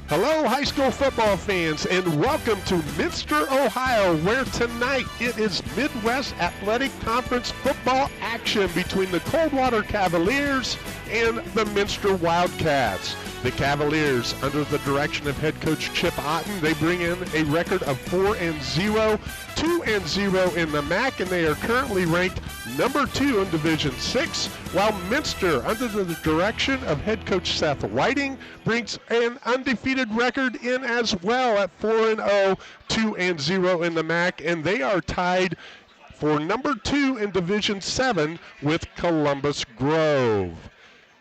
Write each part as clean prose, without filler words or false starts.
Hello, high school football fans, and welcome to Minster, Ohio, where tonight it is Midwest Athletic Conference football action between the Coldwater Cavaliers and the Minster Wildcats. The Cavaliers, under the direction of head coach Chip Otten, they bring in a record of 4-0, 2-0 in the MAC, and they are currently ranked number 2 in Division 6, while Minster, under the direction of head coach Seth Whiting, brings an undefeated record in as well at 4-0, 2-0 in the MAC, and they are tied for number 2 in Division 7 with Columbus Grove.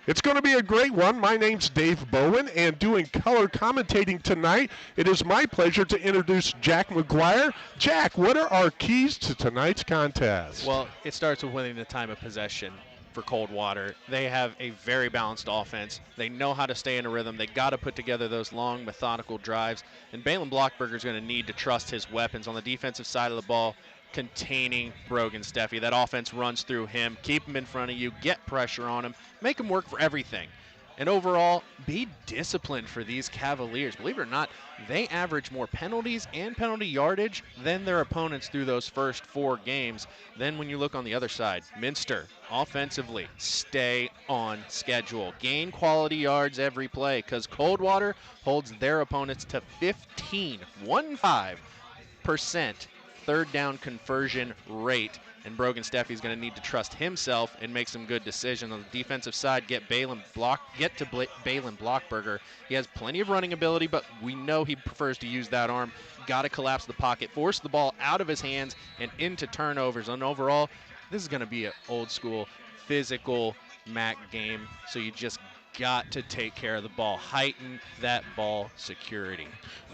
It's going to be a great one. My name's Dave Bowen, and doing color commentating tonight, it is my pleasure to introduce Jack McGuire. Jack, what are our keys to tonight's contest? Well, it starts with winning the time of possession for Coldwater. They have a very balanced offense. They know how to stay in a rhythm. They got to put together those long, methodical drives. And Balin Blockberger is going to need to trust his weapons on the defensive side of the ball, containing Brogan Steffi. That offense runs through him. Keep him in front of you. Get pressure on him. Make him work for everything. And overall, be disciplined for these Cavaliers. Believe it or not, they average more penalties and penalty yardage than their opponents through those first 4 games. Then when you look on the other side, Minster, offensively, stay on schedule. Gain quality yards every play, because Coldwater holds their opponents to 15% third down conversion rate. And Brogan Steffi is going to need to trust himself and make some good decisions. On the defensive side, get to Balin Blockberger. He has plenty of running ability, but we know he prefers to use that arm. Got to collapse the pocket, force the ball out of his hands and into turnovers. And overall, this is going to be an old school, physical MAC game. So you just got to take care of the ball, heighten that ball security.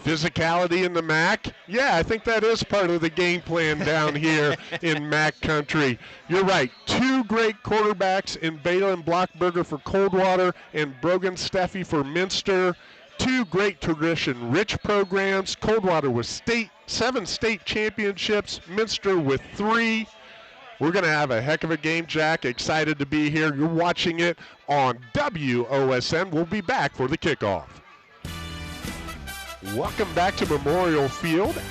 Physicality in the MAC? Yeah, I think that is part of the game plan down here in MAC country. You're right. 2 great quarterbacks in Balin Blockberger for Coldwater and Brogan Steffi for Minster. 2 great tradition-rich programs. Coldwater with 7 state championships, Minster with 3. We're going to have a heck of a game, Jack. Excited to be here. You're watching it on WOSN. We'll be back for the kickoff. Welcome back to Memorial Field,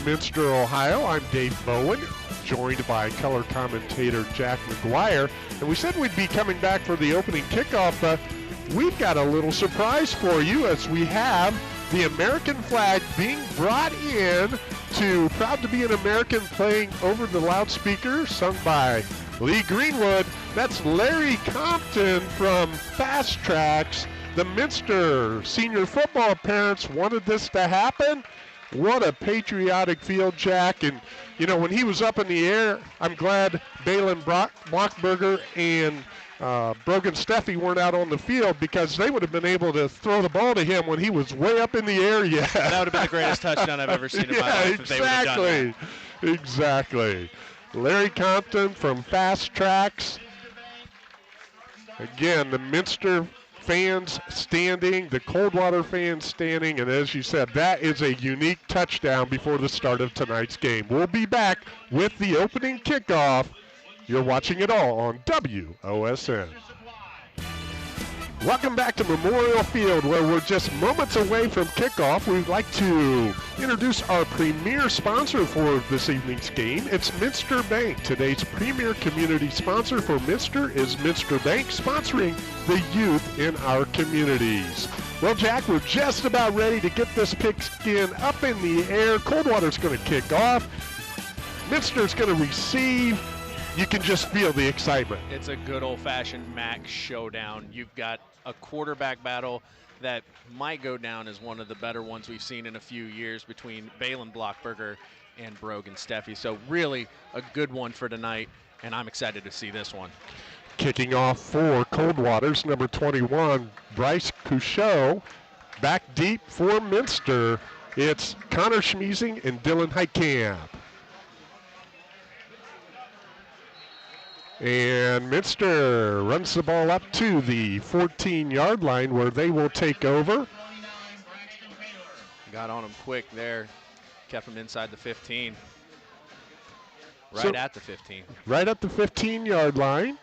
Minster, Ohio. I'm Dave Bowen, joined by color commentator Jack McGuire. And we said we'd be coming back for the opening kickoff, but we've got a little surprise for you as we have the American flag being brought in to Proud to be an American playing over the loudspeaker, sung by Lee Greenwood. That's Larry Compton from Fast Tracks. The Minster senior football parents wanted this to happen. What a patriotic field, Jack. And, you know, when he was up in the air, I'm glad Balin Blockberger and Brogan Steffi weren't out on the field, because they would have been able to throw the ball to him when he was way up in the air. Yeah, that would have been the greatest touchdown I've ever seen in my life. If they would have done that. Exactly. Larry Compton from Fast Tracks. Again, the Minster fans standing, the Coldwater fans standing, and as you said, that is a unique touchdown before the start of tonight's game. We'll be back with the opening kickoff. You're watching it all on WOSN. Welcome back to Memorial Field, where we're just moments away from kickoff. We'd like to introduce our premier sponsor for this evening's game. It's Minster Bank. Today's premier community sponsor for Minster is Minster Bank, sponsoring the youth in our communities. Well, Jack, we're just about ready to get this pigskin up in the air. Coldwater's going to kick off. Minster's going to receive. You can just feel the excitement. It's a good old-fashioned MAC showdown. You've got a quarterback battle that might go down as one of the better ones we've seen in a few years between Balin Blockberger and Brogan Steffi. So really a good one for tonight, and I'm excited to see this one. Kicking off for Coldwater's number 21, Bryce Couchot. Back deep for Minster, it's Connor Schmeezing and Dylan Heitkamp. And Minster runs the ball up to the 14-yard line, where they will take over. Got on him quick there. Kept him inside the 15. At the 15. Right at the 15-yard line.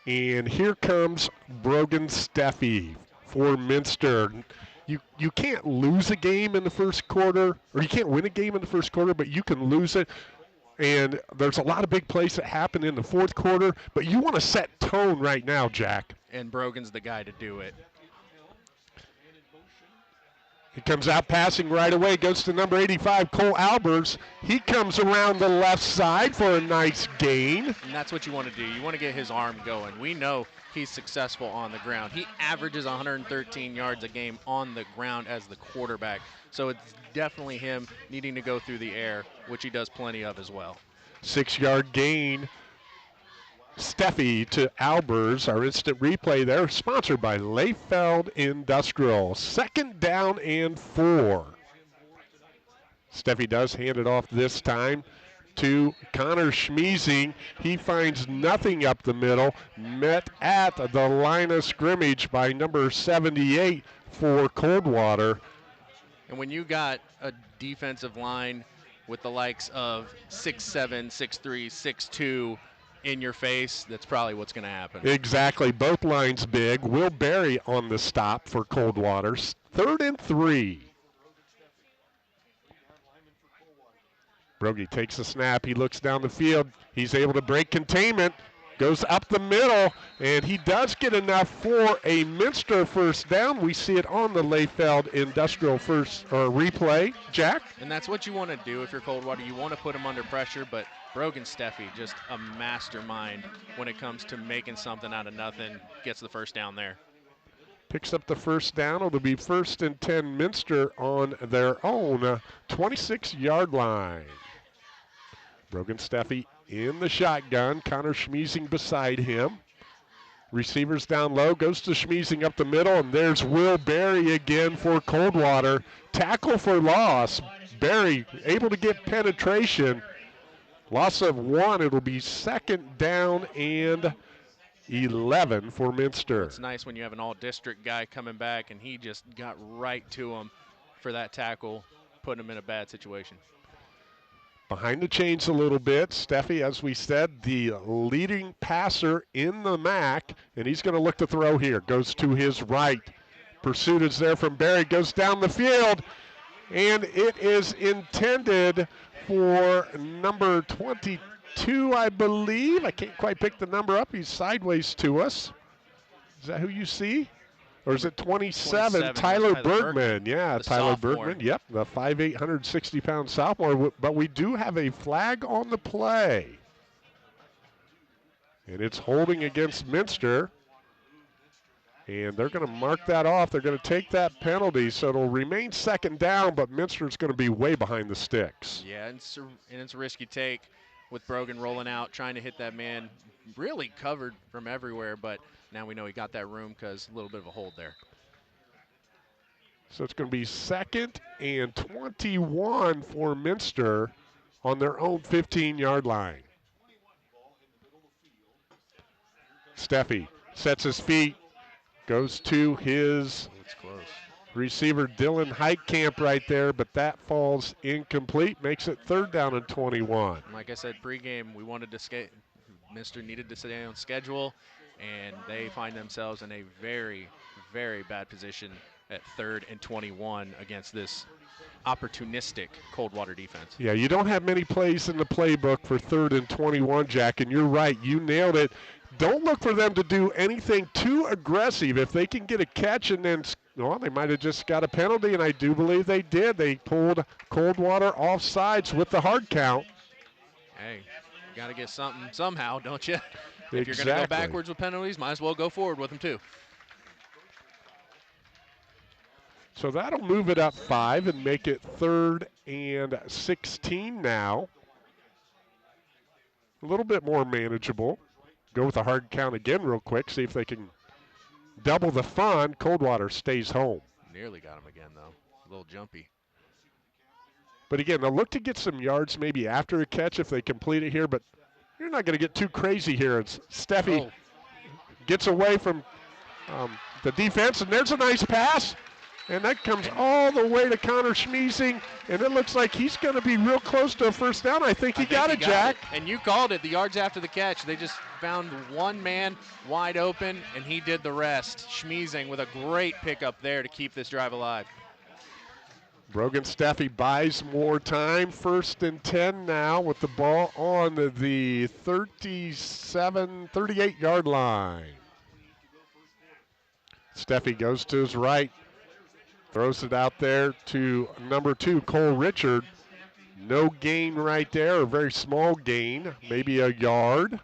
And here comes Brogan Steffi for Minster. You can't lose a game in the first quarter, or you can't win a game in the first quarter, but you can lose it. And there's a lot of big plays that happen in the fourth quarter, but you want to set tone right now, Jack. And Brogan's the guy to do it. He comes out passing right away, goes to number 85, Cole Albers. He comes around the left side for a nice gain. And that's what you want to do. You want to get his arm going. We know he's successful on the ground. He averages 113 yards a game on the ground as the quarterback. So it's definitely him needing to go through the air, which he does plenty of as well. 6-yard gain. Steffi to Albers, our instant replay there, sponsored by Layfeld Industrial. 2nd down and 4. Steffi does hand it off this time to Connor Schmeezing. He finds nothing up the middle, met at the line of scrimmage by number 78 for Coldwater. And when you got a defensive line with the likes of 6'7", 6'3", 6'2", in your face, that's probably what's going to happen. Exactly. Both lines big. Will Berry on the stop for Coldwater. 3rd and 3. Brogy takes the snap. He looks down the field. He's able to break containment. Goes up the middle, and he does get enough for a Minster first down. We see it on the Layfeld Industrial replay. Jack? And that's what you want to do if you're Coldwater. You want to put him under pressure, but Brogan Steffi, just a mastermind when it comes to making something out of nothing, gets the first down there. Picks up the first down. It'll be 1st and 10 Minster on their own 26-yard line. Brogan Steffi in the shotgun. Connor Schmeezing beside him. Receivers down low. Goes to Schmeezing up the middle, and there's Will Berry again for Coldwater. Tackle for loss. Berry able to get penetration. Loss of 1. It'll be 2nd down and 11 for Minster. It's nice when you have an all-district guy coming back, and he just got right to him for that tackle, putting him in a bad situation. Behind the chains a little bit. Steffi, as we said, the leading passer in the MAC, and he's going to look to throw here. Goes to his right. Pursuit is there from Berry. Goes down the field, and it is intended for number 22, I believe. I can't quite pick the number up. He's sideways to us. Is that who you see? Or is it 27? Tyler Bergman. Yeah, Tyler Bergman. Yep, the 5'8", 160-pound sophomore. But we do have a flag on the play. And it's holding against Minster. And they're going to mark that off. They're going to take that penalty, so it'll remain 2nd down, but Minster's going to be way behind the sticks. Yeah, and it's a risky take with Brogan rolling out, trying to hit that man. Really covered from everywhere, but now we know he got that room because a little bit of a hold there. So it's going to be 2nd and 21 for Minster on their own 15-yard line. Steffi sets his feet, goes to his receiver Dylan Heitkamp right there, but that falls incomplete, makes it 3rd down and 21. Like I said pregame, we wanted to Minster needed to stay on schedule, and they find themselves in a very, very bad position at 3rd and 21 against this opportunistic Coldwater defense. Yeah, you don't have many plays in the playbook for 3rd and 21, Jack, and you're right. You nailed it. Don't look for them to do anything too aggressive. If they can get a catch and then, well, they might have just got a penalty, and I do believe they did. They pulled Coldwater off sides with the hard count. Hey, you got to get something somehow, don't you? If Exactly. you're going to go backwards with penalties, might as well go forward with them too. So that'll move it up 5 and make it 3rd and 16 now. A little bit more manageable. Go with a hard count again real quick, see if they can double the fun. Coldwater stays home. Nearly got him again, though. A little jumpy. But again, they'll look to get some yards maybe after a catch if they complete it here, but you're not going to get too crazy here. It's Steffi gets away from the defense, and there's a nice pass. And that comes all the way to Connor Schmeezing, and it looks like he's going to be real close to a first down. I think he got it, Jack. And you called it, the yards after the catch. They just found one man wide open, and he did the rest. Schmeezing with a great pickup there to keep this drive alive. Brogan Steffi buys more time. 1st and 10 now with the ball on the 38-yard line. Steffi goes to his right, throws it out there to number 2, Cole Richard. No gain right there, a very small gain, maybe a yard.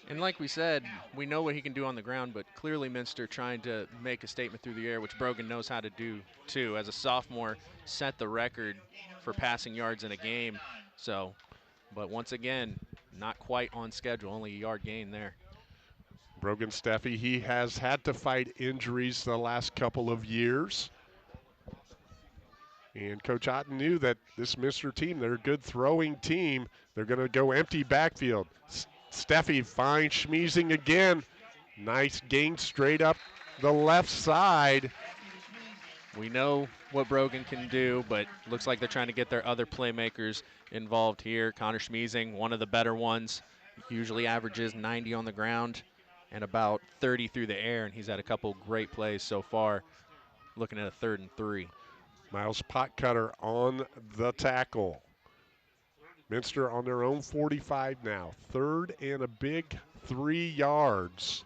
And like we said, we know what he can do on the ground, but clearly Minster trying to make a statement through the air, which Brogan knows how to do too. As a sophomore, set the record for passing yards in a game. So, but once again, not quite on schedule, only a yard gain there. Brogan Steffi, he has had to fight injuries the last couple of years. And Coach Otten knew that this Minster team, they're a good throwing team. They're going to go empty backfield. Steffi finds Schmeezing again. Nice gain straight up the left side. We know what Brogan can do, but looks like they're trying to get their other playmakers involved here. Connor Schmeezing, one of the better ones, usually averages 90 on the ground and about 30 through the air, and he's had a couple great plays so far. Looking at a 3rd and 3. Miles Potcutter on the tackle. Minster on their own 45 now. 3rd and a big 3 yards.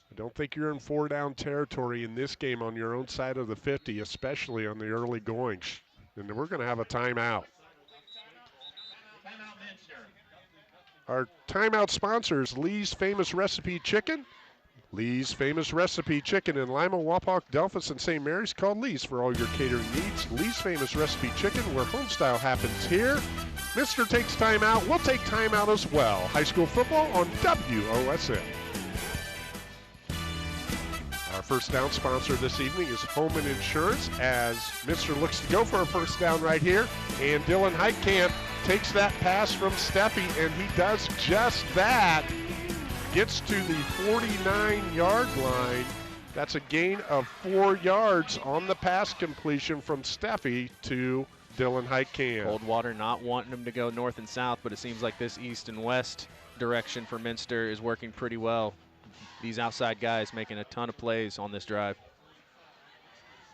I don't think you're in 4-down territory in this game on your own side of the 50, especially on the early goings. And we're going to have a timeout. Our timeout sponsor is Lee's Famous Recipe Chicken. Lee's Famous Recipe Chicken in Lima, Wapak, Delphus, and St. Mary's. Call Lee's for all your catering needs. Lee's Famous Recipe Chicken, where homestyle happens here. Minster takes timeout. We'll take timeout as well. High school football on WOSN. Our first down sponsor this evening is Holman Insurance, as Minster looks to go for a first down right here. And Dylan Heitkamp takes that pass from Steffi, and he does just that. Gets to the 49-yard line. That's a gain of 4 yards on the pass completion from Steffi to Dylan Heitkamp. Coldwater not wanting him to go north and south, but it seems like this east and west direction for Minster is working pretty well. These outside guys making a ton of plays on this drive.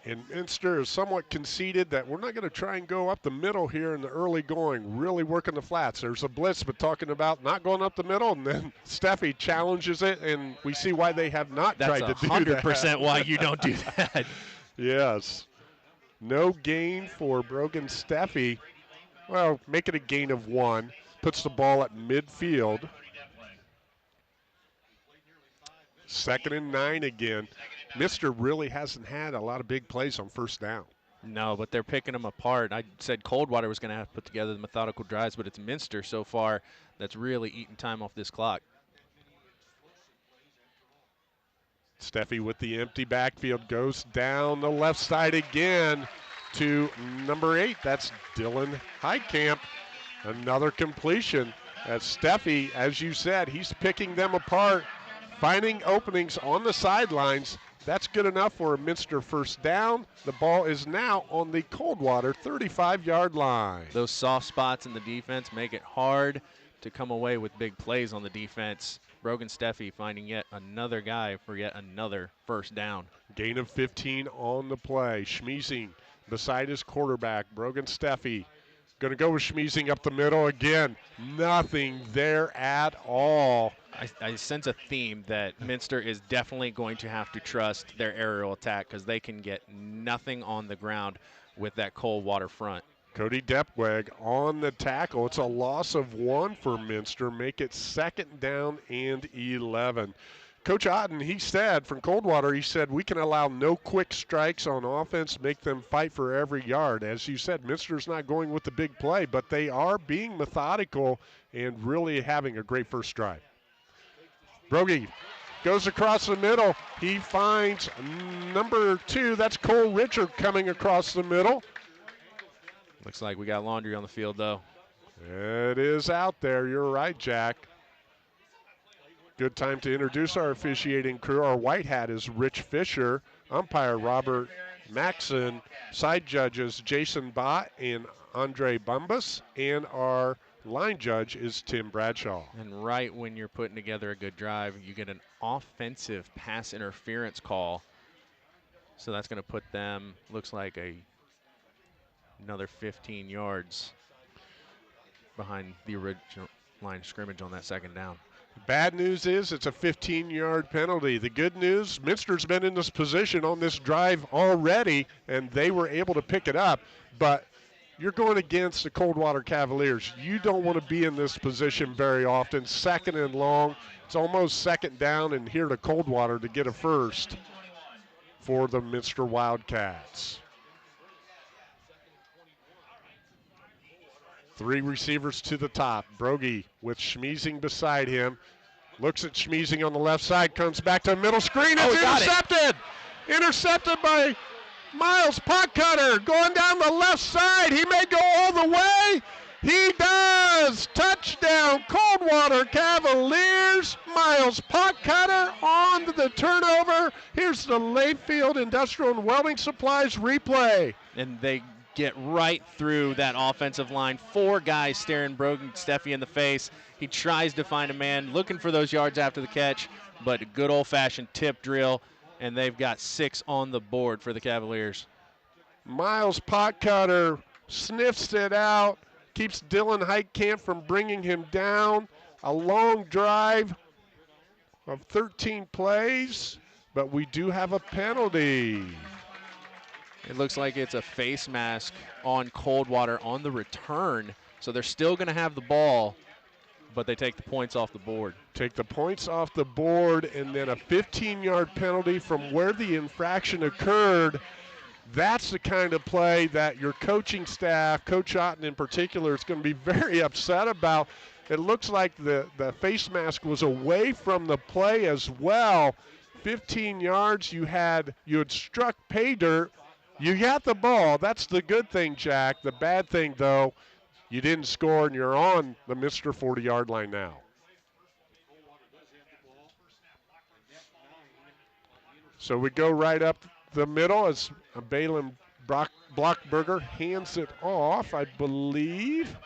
And Minster is somewhat conceded that we're not going to try and go up the middle here in the early going, really working the flats. There's a blitz, but talking about not going up the middle, and then Steffi challenges it, and we see why they have not tried to do that. That's 100% why you don't do that. Yes. No gain for Brogan Steffi. Well, make it a gain of 1. Puts the ball at midfield. 2nd and 9 again. Minster really hasn't had a lot of big plays on first down. No, but they're picking them apart. I said Coldwater was going to have to put together the methodical drives, but it's Minster so far that's really eating time off this clock. Steffi with the empty backfield goes down the left side again to number 8. That's Dylan Heitkamp. Another completion. As Steffi, as you said, he's picking them apart, finding openings on the sidelines. That's good enough for a Minster first down. The ball is now on the Coldwater 35-yard line. Those soft spots in the defense make it hard to come away with big plays on the defense. Brogan Steffi finding yet another guy for yet another first down. Gain of 15 on the play. Schmeezing beside his quarterback. Brogan Steffi going to go with Schmeezing up the middle again. Nothing there at all. I sense a theme that Minster is definitely going to have to trust their aerial attack because they can get nothing on the ground with that Coldwater front. Cody Depweg on the tackle. It's a loss of 1 for Minster. Make it 2nd down and 11. Coach Otten, he said, from Coldwater, he said, we can allow no quick strikes on offense, make them fight for every yard. As you said, Minster's not going with the big play, but they are being methodical and really having a great first drive. Brogy goes across the middle. He finds number 2. That's Cole Richard coming across the middle. Looks like we got laundry on the field, though. It is out there. You're right, Jack. Good time to introduce our officiating crew. Our white hat is Rich Fisher. umpire Robert Maxson, side judges Jason Bott and Andre Bumbas, and our line judge is Tim Bradshaw. And right when you're putting together a good drive, you get an offensive pass interference call. So that's going to put them, looks like another 15 yards behind the original line of scrimmage on that second down. Bad news is it's a 15-yard penalty. The good news, Minster's been in this position on this drive already, and they were able to pick it up. But you're going against the Coldwater Cavaliers. You don't want to be in this position very often. Second and long. It's almost second down, and here to Coldwater to get a first for the Minster Wildcats. 3 receivers to the top. Brogy with Schmeezing beside him. Looks at Schmeezing on the left side, comes back to the middle screen. It's intercepted! Intercepted by Miles Potcutter going down the left side. He may go all the way. He does! Touchdown, Coldwater Cavaliers. Miles Potcutter on to the turnover. Here's the Layfield Industrial and Welding Supplies replay. And they get right through that offensive line. 4 guys staring Brogan Steffi in the face. He tries to find a man looking for those yards after the catch, but a good old-fashioned tip drill, and they've got 6 on the board for the Cavaliers. Miles Potcutter sniffs it out, keeps Dylan Heitkamp from bringing him down. A long drive of 13 plays, but we do have a penalty. It looks like it's a face mask on Coldwater on the return. So they're still going to have the ball, but they take the points off the board. Take the points off the board, and then a 15-yard penalty from where the infraction occurred. That's the kind of play that your coaching staff, Coach Otten in particular, is going to be very upset about. It looks like the face mask was away from the play as well. 15 yards, you had struck pay dirt. You got the ball. That's the good thing, Jack. The bad thing, though, you didn't score, and you're on the Minster 40-yard line now. So we go right up the middle as Balin Blockberger hands it off, I believe,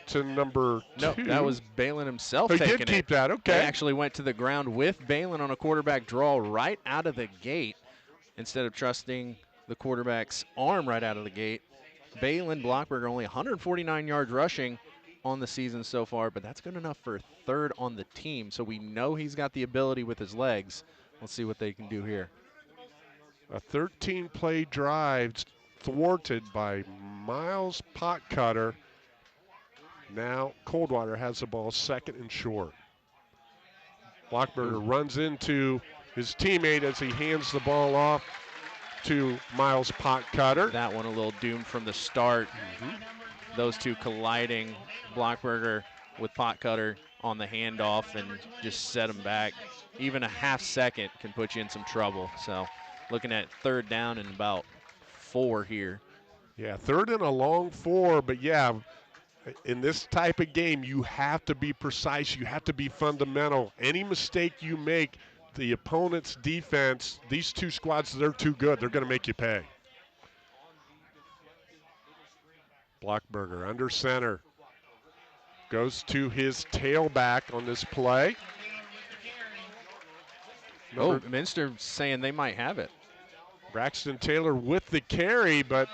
to number 2. No, that was Balin himself he taking it. He did keep that, okay. They actually went to the ground with Balin on a quarterback draw right out of the gate instead of trusting the quarterback's arm right out of the gate. Balin Blockberger only 149 yards rushing on the season so far, but that's good enough for 3rd on the team. So we know he's got the ability with his legs. Let's see what they can do here. A 13-play drive thwarted by Miles Potcutter. Now Coldwater has the ball 2nd and short. Blockberger runs into his teammate as he hands the ball off to Miles Potcutter. That one a little doomed from the start. Those two colliding. Blockberger with Potcutter on the handoff and just set him back. Even a half second can put you in some trouble. So looking at 3rd down and about 4 here. Yeah, 3rd and a long 4, but yeah, in this type of game, you have to be precise. You have to be fundamental. Any mistake you make, the opponent's defense, these 2 squads, they're too good. They're going to make you pay. Blockberger under center. Goes to his tailback on this play. Minster saying they might have it. Braxton Taylor with the carry, but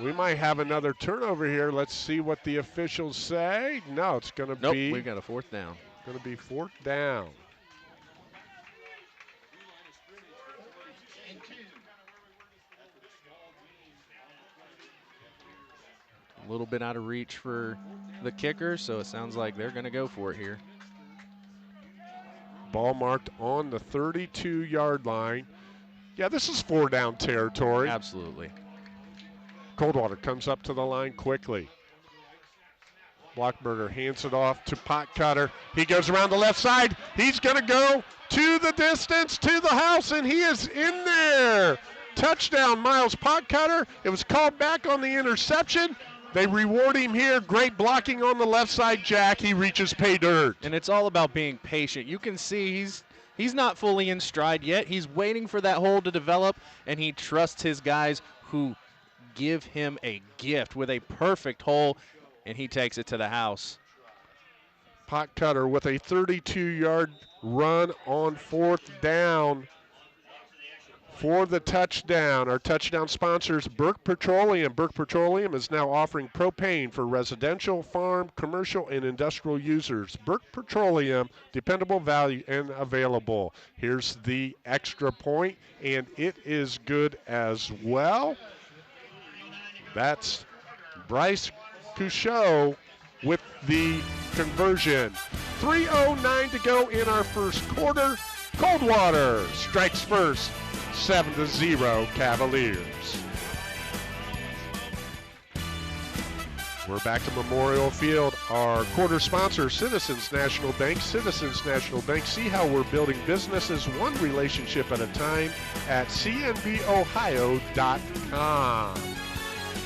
we might have another turnover here. Let's see what the officials say. No, it's going to be. Nope, we've got a 4th down. Going to be 4th down. A little bit out of reach for the kicker, so it sounds like they're going to go for it here. Ball marked on the 32-yard line. Yeah, this is 4-down territory. Absolutely. Coldwater comes up to the line quickly. Blockberger hands it off to Potcutter. He goes around the left side. He's going to go to the distance, to the house, and he is in there. Touchdown, Miles Potcutter. It was called back on the interception. They reward him here. Great blocking on the left side, Jack. He reaches pay dirt. And it's all about being patient. You can see He's not fully in stride yet. He's waiting for that hole to develop, and he trusts his guys who give him a gift with a perfect hole, and he takes it to the house. Pot Cutter with a 32-yard run on 4th down for the touchdown. Our touchdown sponsors, Burke Petroleum. Burke Petroleum is now offering propane for residential, farm, commercial, and industrial users. Burke Petroleum, dependable, value, and available. Here's the extra point, and it is good as well. That's Bryce Couchot with the conversion. 3:09 to go in our first quarter. Coldwater strikes first, 7-0 Cavaliers. We're back to Memorial Field. Our quarter sponsor, Citizens National Bank. Citizens National Bank. See how we're building businesses one relationship at a time at cnbohio.com.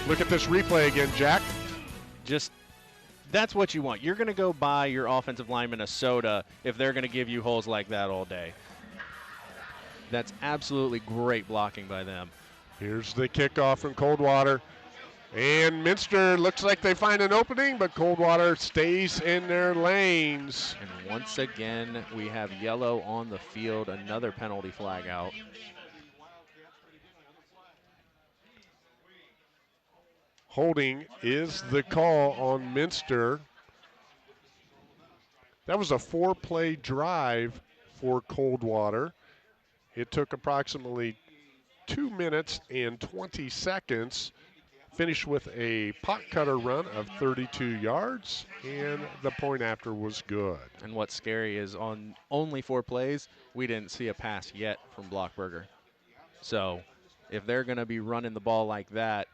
Look at this replay again, Jack. That's what you want. You're going to go buy your offensive lineman a soda if they're going to give you holes like that all day. That's absolutely great blocking by them. Here's the kickoff from Coldwater. And Minster looks like they find an opening, but Coldwater stays in their lanes. And once again, we have yellow on the field, another penalty flag out. Holding is the call on Minster. That was a 4-play drive for Coldwater. It took approximately 2 minutes and 20 seconds. Finished with a pot cutter run of 32 yards, and the point after was good. And what's scary is on only 4 plays, we didn't see a pass yet from Blockberger. So if they're going to be running the ball like that,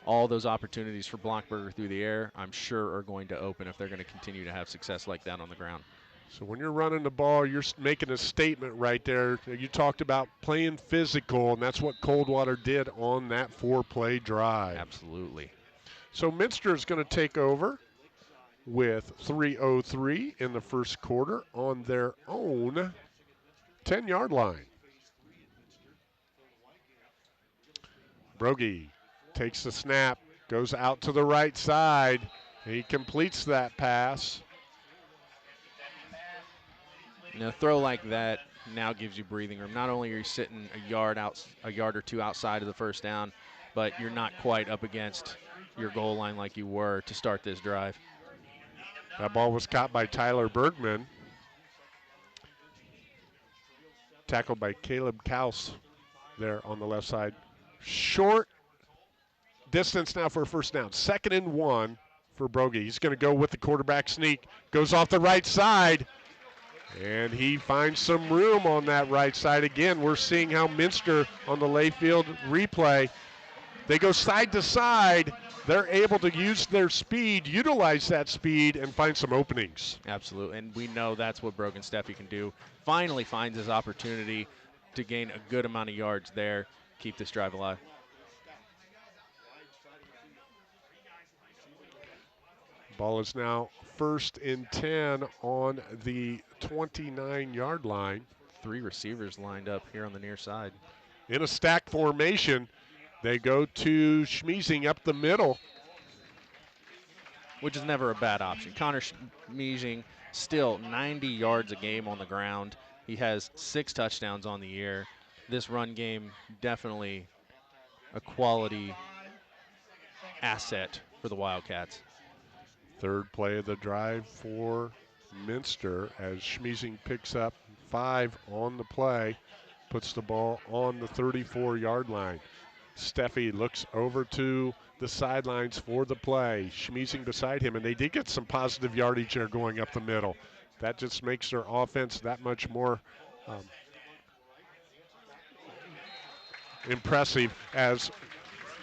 all those opportunities for Blockberger through the air, I'm sure, are going to open if they're going to continue to have success like that on the ground. So when you're running the ball, you're making a statement right there. You talked about playing physical, and that's what Coldwater did on that 4-play drive. Absolutely. So Minster is going to take over with 3:03 in the first quarter on their own 10-yard line. Brogy takes the snap, goes out to the right side. He completes that pass. And a throw like that now gives you breathing room. Not only are you sitting a yard or two outside of the first down, but you're not quite up against your goal line like you were to start this drive. That ball was caught by Tyler Bergman. Tackled by Caleb Kaus there on the left side. Short distance now for a first down. 2nd and 1 for Brogy. He's going to go with the quarterback sneak. Goes off the right side. And he finds some room on that right side. Again, we're seeing how Minster on the Layfield replay, they go side to side. They're able to use their speed, utilize that speed, and find some openings. Absolutely, and we know that's what Brogan Steffi can do. Finally finds his opportunity to gain a good amount of yards there, keep this drive alive. Ball is now 1st and 10 on the 29-yard line. 3 receivers lined up here on the near side. In a stack formation, they go to Schmeezing up the middle. Which is never a bad option. Connor Schmeezing still 90 yards a game on the ground. He has 6 touchdowns on the year. This run game definitely a quality asset for the Wildcats. 3rd play of the drive for Minster as Schmeezing picks up 5 on the play, puts the ball on the 34-yard line. Steffi looks over to the sidelines for the play. Schmeezing beside him, and they did get some positive yardage there going up the middle. That just makes their offense that much more impressive as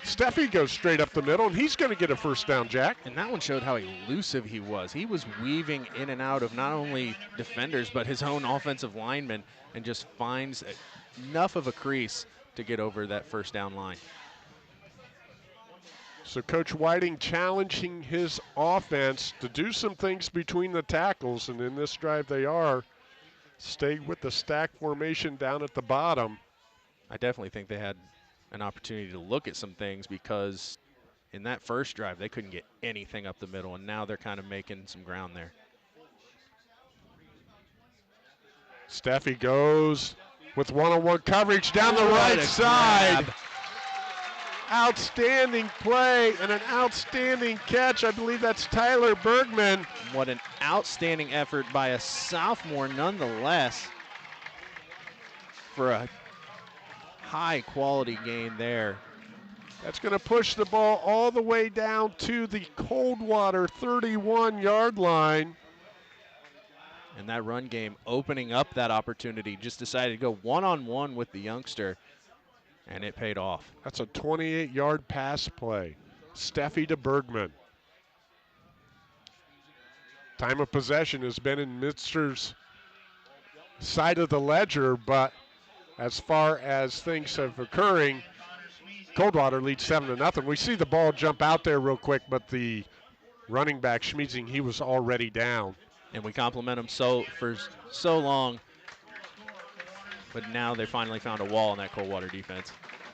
Steffi goes straight up the middle, and he's going to get a first down, Jack. And that one showed how elusive he was. He was weaving in and out of not only defenders, but his own offensive linemen, and just finds enough of a crease to get over that first down line. So Coach Whiting challenging his offense to do some things between the tackles, and in this drive they are. stay with the stack formation down at the bottom. I definitely think they had an opportunity to look at some things because in that first drive, they couldn't get anything up the middle, and now they're kind of making some ground there. Steffi goes with one-on-one coverage down the right side. Grab. Outstanding play and an outstanding catch. I believe that's Tyler Bergman. What an outstanding effort by a sophomore nonetheless for a high quality gain there. That's going to push the ball all the way down to the Coldwater 31-yard line. And that run game opening up that opportunity, just decided to go one-on-one with the youngster, and it paid off. That's a 28-yard pass play. Steffi to Bergman. Time of possession has been in Minster's side of the ledger, but as far as things have occurring, Coldwater leads 7-0. We see the ball jump out there real quick, but the running back, Schmiesing, he was already down. And we compliment him for so long, but now they finally found a wall in that Coldwater defense.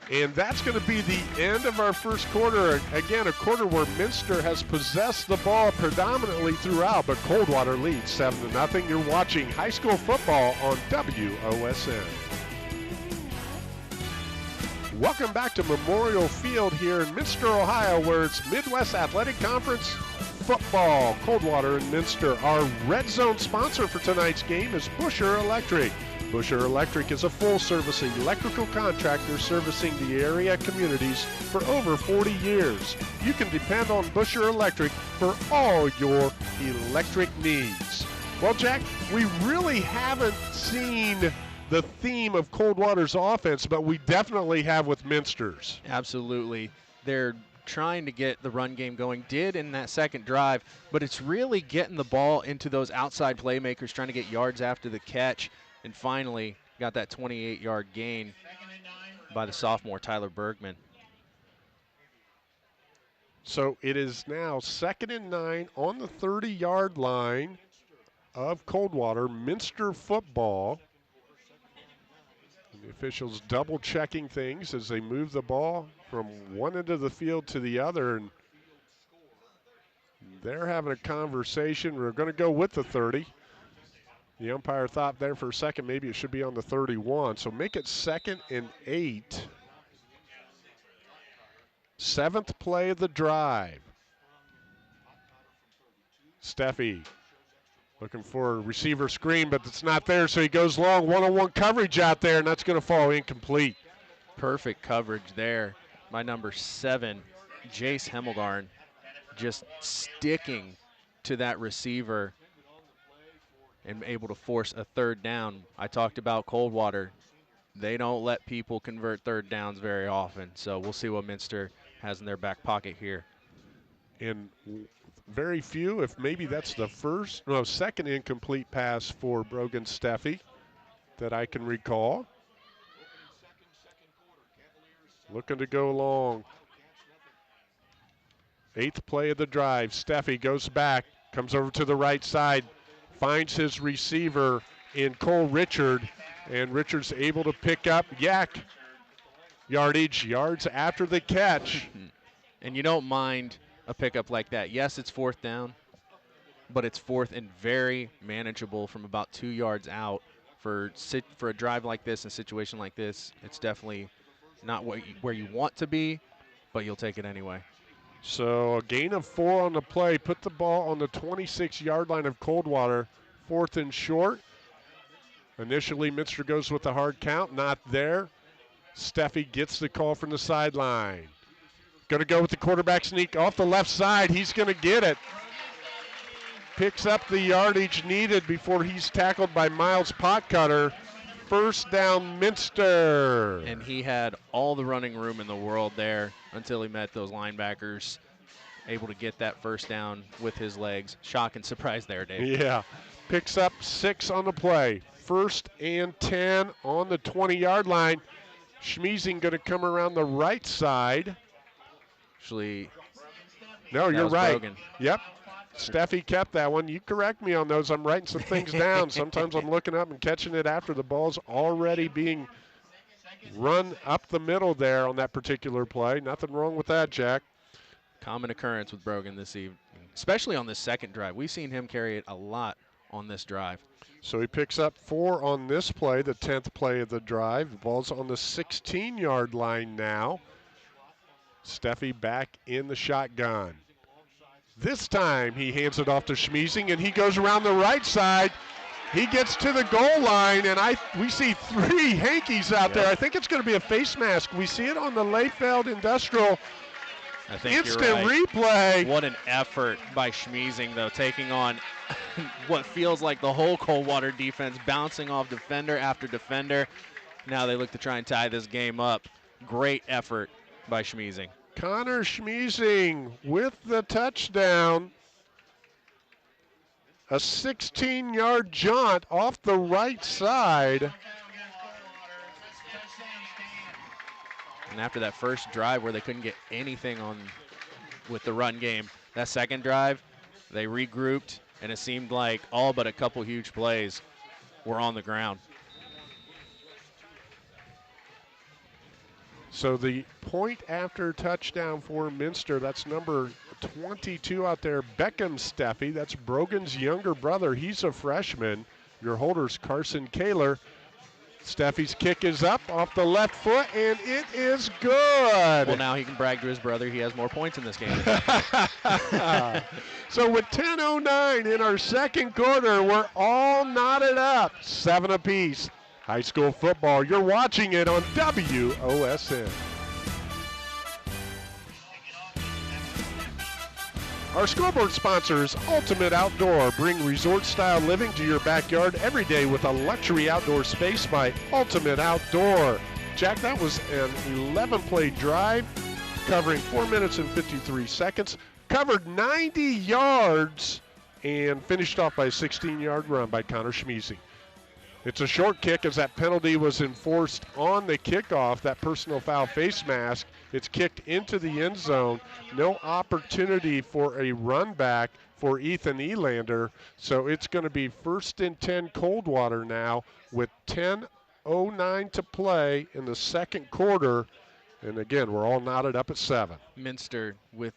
And that's going to be the end of our first quarter. Again, a quarter where Minster has possessed the ball predominantly throughout, but Coldwater leads 7-0. You're watching high school football on WOSN. Welcome back to Memorial Field here in Minster, Ohio, where it's Midwest Athletic Conference football. Coldwater and Minster. Our red zone sponsor for tonight's game is Busher Electric. Busher Electric is a full-service electrical contractor servicing the area communities for over 40 years. You can depend on Busher Electric for all your electric needs. Well, Jack, we really haven't seen the theme of Coldwater's offense, but we definitely have with Minster's. Absolutely. They're trying to get the run game going, did in that second drive, but it's really getting the ball into those outside playmakers, trying to get yards after the catch, and finally got that 28-yard gain by the sophomore Tyler Bergman. So it is now 2nd and 9 on the 30-yard line of Coldwater. Minster football. And the officials double-checking things as they move the ball from one end of the field to the other. And they're having a conversation. We're going to go with the 30. The umpire thought there for a second maybe it should be on the 31. So make it 2nd and 8. 7th play of the drive. Steffi looking for a receiver screen, but it's not there, so he goes long. One-on-one coverage out there, and that's going to fall incomplete. Perfect coverage there by number 7, Jace Hemmelgarn, just sticking to that receiver and able to force a third down. I talked about Coldwater. They don't let people convert third downs very often, so we'll see what Minster has in their back pocket here. And very few, if maybe that's the second incomplete pass for Brogan Steffi that I can recall. Looking to go long. 8th play of the drive. Steffi goes back, comes over to the right side, finds his receiver in Cole Richard, and Richard's able to pick up yards after the catch. And you don't mind a pickup like that. Yes, it's 4th down, but it's 4th and very manageable from about 2 yards out. For a drive like this, a situation like this, it's definitely not where you want to be, but you'll take it anyway. So a gain of 4 on the play, put the ball on the 26-yard line of Coldwater, 4th and short. Initially, Minster goes with the hard count, not there. Steffi gets the call from the sideline. Going to go with the quarterback sneak off the left side. He's going to get it. Picks up the yardage needed before he's tackled by Miles Potcutter. First down, Minster. And he had all the running room in the world there until he met those linebackers. Able to get that first down with his legs. Shock and surprise there, Dave. Yeah. Picks up 6 on the play. 1st and 10 on the 20-yard line. Schmiesing going to come around the right side. Actually, no, you're right. Brogan. Yep. Steffi kept that one. You correct me on those. I'm writing some things down. Sometimes I'm looking up and catching it after the ball's already being run up the middle there on that particular play. Nothing wrong with that, Jack. Common occurrence with Brogan this evening, especially on this second drive. We've seen him carry it a lot on this drive. So he picks up 4 on this play, the 10th play of the drive. The ball's on the 16-yard line now. Steffi back in the shotgun. This time he hands it off to Schmeezing, and he goes around the right side. He gets to the goal line, and we see 3 hankies out there. I think it's going to be a face mask. We see it on the Layfeld Industrial I think instant you're right. replay. What an effort by Schmeezing, though, taking on what feels like the whole Coldwater defense, bouncing off defender after defender. Now they look to try and tie this game up. Great effort by Schmeezing. Connor Schmeezing with the touchdown. A 16-yard jaunt off the right side. And after that first drive where they couldn't get anything on with the run game, that second drive, they regrouped, and it seemed like all but a couple huge plays were on the ground. So the point after touchdown for Minster, that's number 22 out there, Beckham Steffi. That's Brogan's younger brother. He's a freshman. Your holder's Carson Kaler. Steffi's kick is up off the left foot, and it is good. Well, now he can brag to his brother he has more points in this game. So with 10:09 in our second quarter, we're all knotted up, 7 apiece. High school football, you're watching it on WOSN. Our scoreboard sponsors, Ultimate Outdoor. Bring resort-style living to your backyard every day with a luxury outdoor space by Ultimate Outdoor. Jack, that was an 11-play drive covering 4 minutes and 53 seconds, covered 90 yards, and finished off by a 16-yard run by Connor Schmeezing. It's a short kick as that penalty was enforced on the kickoff, that personal foul face mask. It's kicked into the end zone. No opportunity for a run back for Ethan Elander. So it's going to be 1st and 10 Coldwater now with 10:09 to play in the second quarter. And again, we're all knotted up at 7. Minster with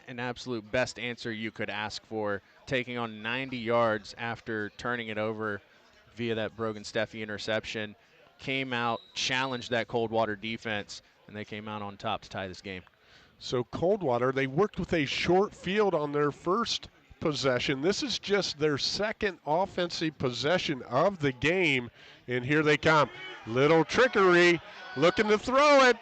an absolute best answer you could ask for, taking on 90 yards after turning it over via that Brogan Steffi interception, came out, challenged that Coldwater defense, and they came out on top to tie this game. So Coldwater, they worked with a short field on their first possession. This is just their second offensive possession of the game, and here they come. Little trickery, looking to throw it,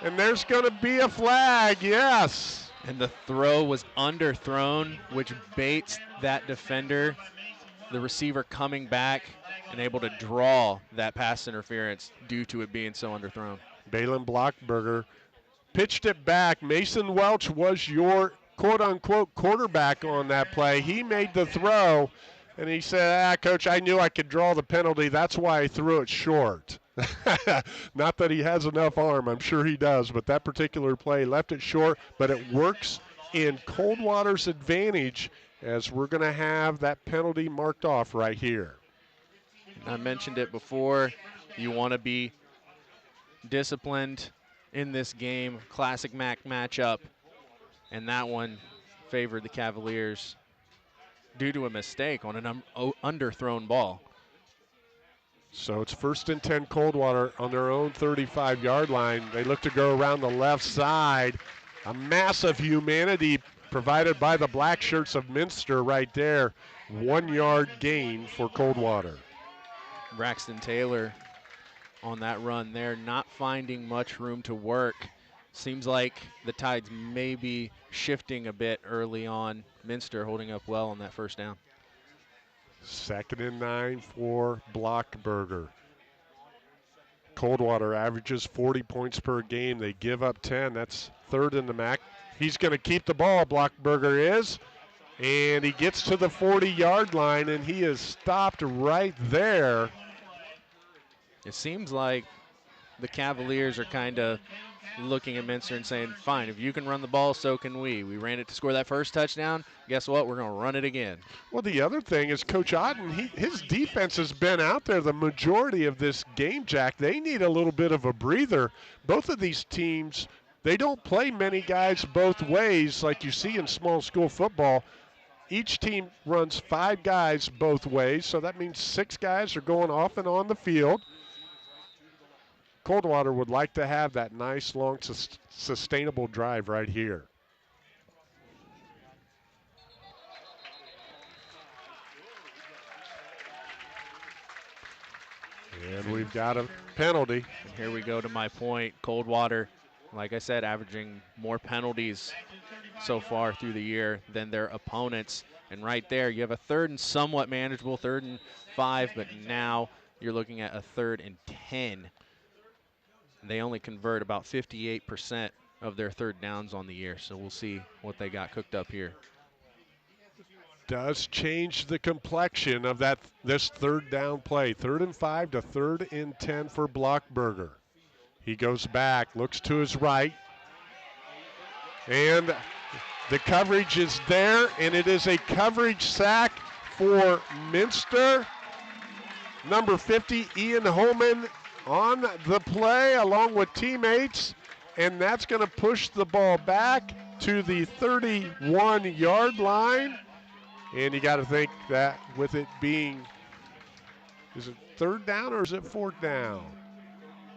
and there's going to be a flag, yes. And the throw was underthrown, which baits that defender. The receiver coming back and able to draw that pass interference due to it being so underthrown. Balin Blockberger pitched it back. Mason Welch was your quote-unquote quarterback on that play. He made the throw, and he said, Coach, I knew I could draw the penalty. That's why I threw it short. Not that he has enough arm. I'm sure he does, but that particular play left it short, but it works in Coldwater's advantage as we're going to have that penalty marked off right here. I mentioned it before. You want to be disciplined in this game. Classic MAC matchup. And that one favored the Cavaliers due to a mistake on an underthrown ball. So it's 1st and 10 Coldwater on their own 35-yard line. They look to go around the left side. A massive humanity provided by the black shirts of Minster right there. 1-yard gain for Coldwater. Braxton Taylor on that run there, not finding much room to work. Seems like the tides may be shifting a bit early on. Minster holding up well on that first down. 2nd and 9 for Blockberger. Coldwater averages 40 points per game. They give up 10. That's 3rd in the MAC. He's going to keep the ball, Blockberger is. And he gets to the 40-yard line, and he is stopped right there. It seems like the Cavaliers are kind of looking at Minster and saying, fine, if you can run the ball, so can we. We ran it to score that first touchdown. Guess what? We're going to run it again. Well, the other thing is Coach Otten, his defense has been out there the majority of this game, Jack. They need a little bit of a breather. Both of these teams, they don't play many guys both ways like you see in small school football. Each team runs 5 guys both ways, so that means 6 guys are going off and on the field. Coldwater would like to have that nice, long, sustainable drive right here. And we've got a penalty. And here we go to my point. Coldwater, like I said, averaging more penalties so far through the year than their opponents. And right there, you have a 3rd and somewhat manageable, 3rd and 5, but now you're looking at a 3rd and 10. They only convert about 58% of their 3rd downs on the year, so we'll see what they got cooked up here. Does change the complexion of this 3rd down play. 3rd and 5 to 3rd and 10 for Blockberger. He goes back, looks to his right, and the coverage is there, and it is a coverage sack for Minster. Number 50, Ian Holman, on the play along with teammates, and that's going to push the ball back to the 31-yard line. And you got to think that with it being, is it 3rd down or is it 4th down?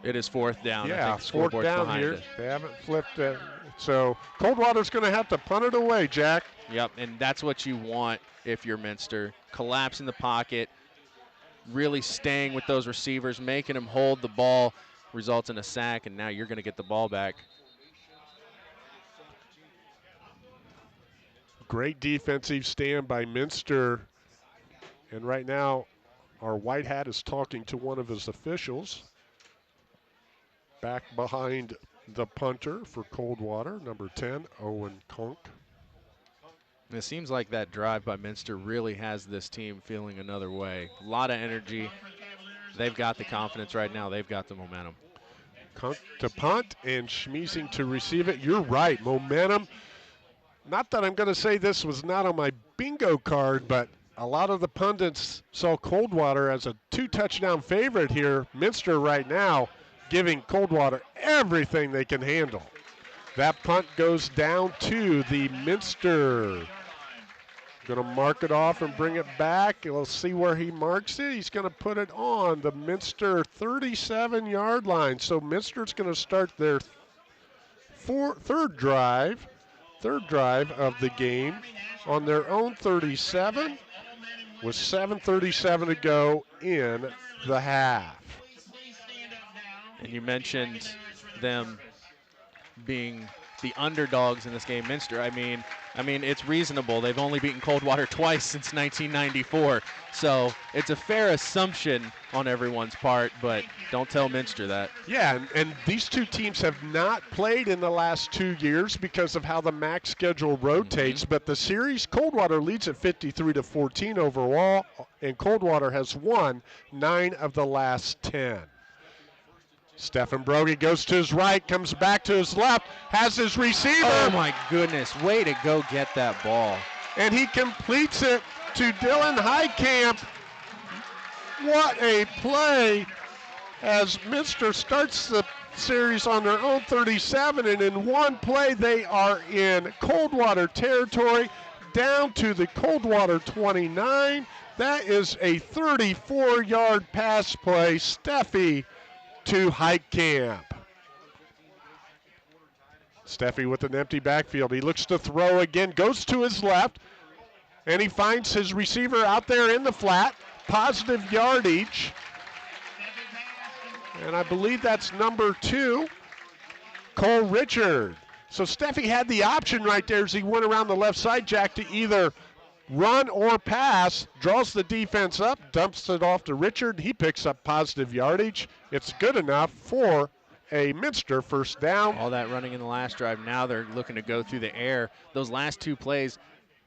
It is 4th down. Yeah, I think 4th down here. It. They haven't flipped it. So Coldwater's going to have to punt it away, Jack. Yep, and that's what you want if you're Minster. Collapse in the pocket, really staying with those receivers, making them hold the ball, results in a sack, and now you're going to get the ball back. Great defensive stand by Minster. And right now, our white hat is talking to one of his officials. Back behind the punter for Coldwater, number 10, Owen Konk. It seems like that drive by Minster really has this team feeling another way. A lot of energy. They've got the confidence right now. They've got the momentum. Konk to punt and Schmiesing to receive it. You're right, momentum. Not that I'm going to say this was not on my bingo card, but a lot of the pundits saw Coldwater as a 2-touchdown favorite here. Minster right now giving Coldwater everything they can handle. That punt goes down to the Minster. Going to mark it off and bring it back. We'll see where he marks it. He's going to put it on the Minster 37-yard line. So Minster's going to start their third drive of the game on their own 37 with 7:37 to go in the half. And you mentioned them being the underdogs in this game. Minster, I mean, it's reasonable. They've only beaten Coldwater twice since 1994. So it's a fair assumption on everyone's part, but don't tell Minster that. Yeah, and these two teams have not played in the last 2 years because of how the MAC schedule rotates, but the series, Coldwater leads at 53-14 overall, and Coldwater has won 9 of the last 10. Stephen Brogy goes to his right, comes back to his left, has his receiver. Oh my goodness, way to go get that ball. And he completes it to Dylan Heitkamp. What a play as Minster starts the series on their own 37, and in one play they are in Coldwater territory down to the Coldwater 29. That is a 34-yard pass play. Steffi to Heitkamp. Steffi with an empty backfield. He looks to throw again, goes to his left, and he finds his receiver out there in the flat. Positive yardage. And I believe that's number 2, Cole Richard. So Steffi had the option right there as he went around the left side, Jack, to either run or pass, draws the defense up, dumps it off to Richard. He picks up positive yardage. It's good enough for a Minster first down. All that running in the last drive. Now they're looking to go through the air. Those last 2 plays,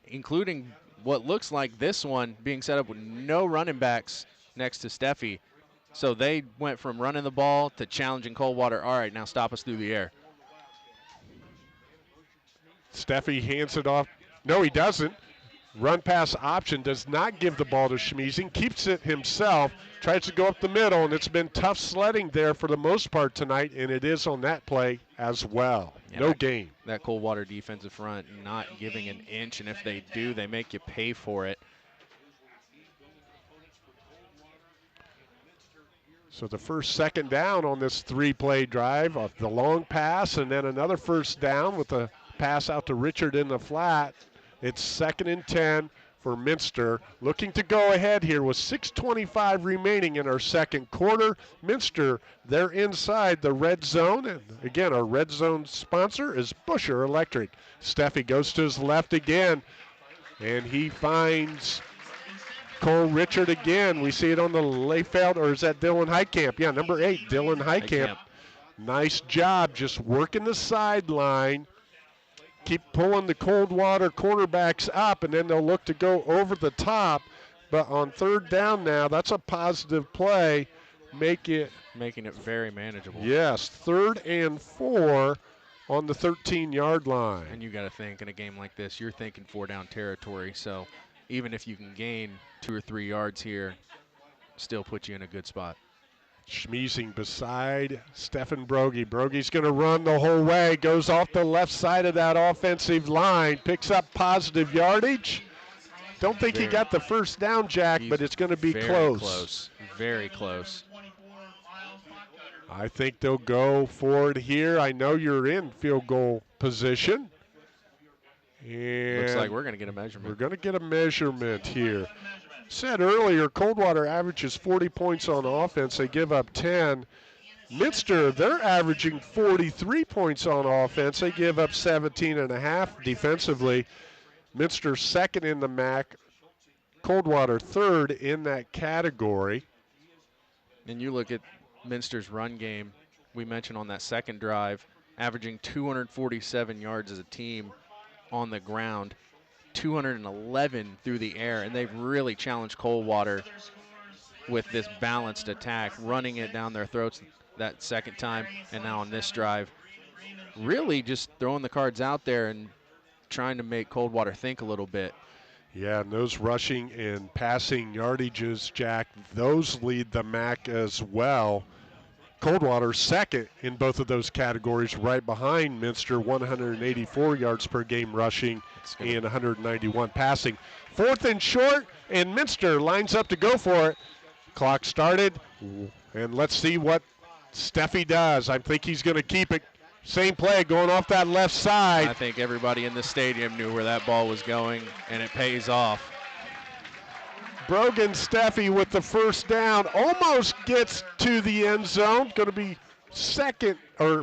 including what looks like this one being set up with no running backs next to Steffi. So they went from running the ball to challenging Coldwater. All right, now stop us through the air. Steffi hands it off. No, he doesn't. Run pass option does not give the ball to Schmiesing, keeps it himself, tries to go up the middle, and it's been tough sledding there for the most part tonight, and it is on that play as well. Yeah, No gain. That Coldwater defensive front not giving an inch, and if they do, they make you pay for it. So the first second down on this three-play drive, the long pass, and then another first down with a pass out to Richard in the flat. It's 2nd and 10 for Minster. Looking to go ahead here with 6:25 remaining in our second quarter. Minster, they're inside the red zone. And again, our red zone sponsor is Busher Electric. Steffi goes to his left again, and he finds Cole Richard again. We see it on the Layfeld, or is that Dylan Heitkamp? Yeah, number 8, Dylan Heitkamp. Nice job just working the sideline. Keep pulling the Coldwater cornerbacks up, and then they'll look to go over the top. But on 3rd down now, that's a positive play. Making it very manageable. Yes, 3rd and 4 on the 13-yard line. And you got to think, in a game like this, you're thinking 4-down territory. So even if you can gain 2 or 3 yards here, still put you in a good spot. Schmiesing beside Stefan Brogy. Brogy's going to run the whole way, goes off the left side of that offensive line, picks up positive yardage. Don't think he got the first down, Jack, but it's going to be close. Very close. I think they'll go for it here. I know you're in field goal position. And looks like we're going to get a measurement. We're going to get a measurement here. Said earlier, Coldwater averages 40 points on offense. They give up 10. Minster, they're averaging 43 points on offense. They give up 17.5 defensively. Minster 2nd in the MAC. Coldwater 3rd in that category. And you look at Minster's run game, we mentioned on that second drive, averaging 247 yards as a team on the ground. 211 through the air, and they've really challenged Coldwater with this balanced attack, running it down their throats that second time, and now on this drive, really just throwing the cards out there and trying to make Coldwater think a little bit. Yeah, and those rushing and passing yardages, Jack, those lead the MAC as well. Coldwater 2nd in both of those categories, right behind Minster, 184 yards per game rushing and 191 passing. 4th and short, and Minster lines up to go for it. Clock started, and let's see what Steffi does. I think he's going to keep it. Same play going off that left side. I think everybody in the stadium knew where that ball was going, and it pays off. Brogan Steffi with the first down, almost gets to the end zone. Going to be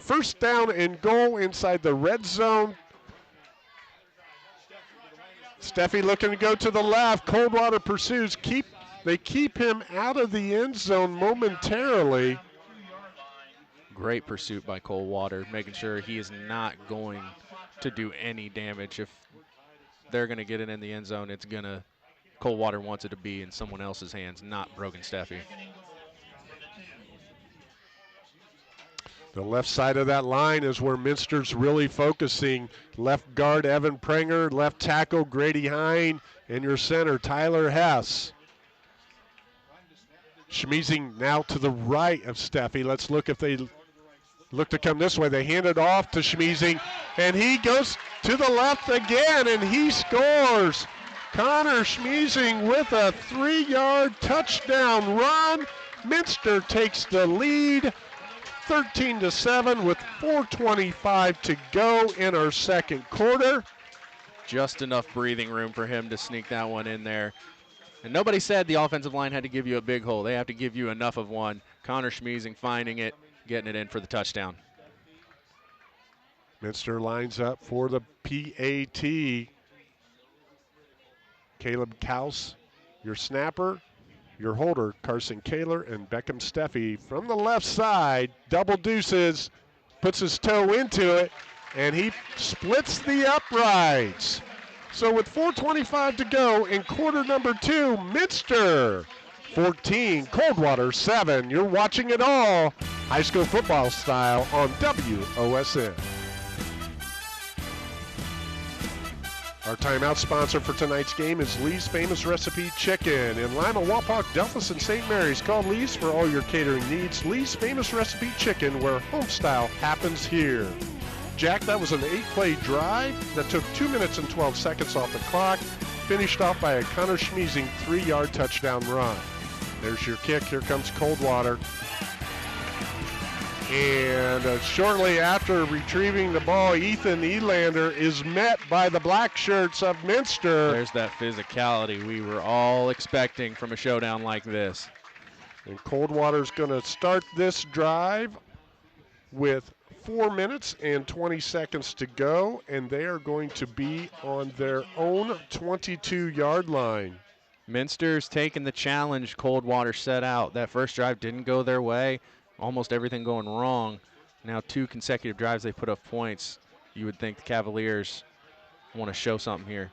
first down and goal inside the red zone. Steffi looking to go to the left. Coldwater pursues. They keep him out of the end zone momentarily. Great pursuit by Coldwater, making sure he is not going to do any damage. If they're going to get it in the end zone, it's going to Coldwater wants it to be in someone else's hands, not Brogan Steffi. The left side of that line is where Minster's really focusing. Left guard Evan Prenger, left tackle Grady Hine, and your center Tyler Hess. Schmiesing now to the right of Steffi. Let's look if they look to come this way. They hand it off to Schmiesing, and he goes to the left again, and he scores. Connor Schmiesing with a 3-yard touchdown run. Minster takes the lead, 13-7 with 4:25 to go in our second quarter. Just enough breathing room for him to sneak that one in there. And nobody said the offensive line had to give you a big hole. They have to give you enough of one. Connor Schmiesing finding it, getting it in for the touchdown. Minster lines up for the PAT. Caleb Kaus, your snapper, your holder, Carson Kaler, and Beckham Steffi from the left side. Double deuces, puts his toe into it, and he splits the uprights. So with 4:25 to go in quarter number 2, Minster 14, Coldwater 7. You're watching it all high school football style on WOSN. Our timeout sponsor for tonight's game is Lee's Famous Recipe Chicken in Lima, Wapak, Delphus, and St. Mary's. Call Lee's for all your catering needs. Lee's Famous Recipe Chicken, where homestyle happens here. Jack, that was an 8-play drive that took 2 minutes and 12 seconds off the clock, finished off by a Connor Schmeezing 3-yard touchdown run. There's your kick. Here comes Coldwater. And shortly after retrieving the ball, Ethan Elander is met by the black shirts of Minster. There's that physicality we were all expecting from a showdown like this. And Coldwater's going to start this drive with 4 minutes and 20 seconds to go, and they are going to be on their own 22-yard line. Minster's taking the challenge Coldwater set out. That first drive didn't go their way. Almost everything going wrong. Now 2 consecutive drives they put up points. You would think the Cavaliers want to show something here.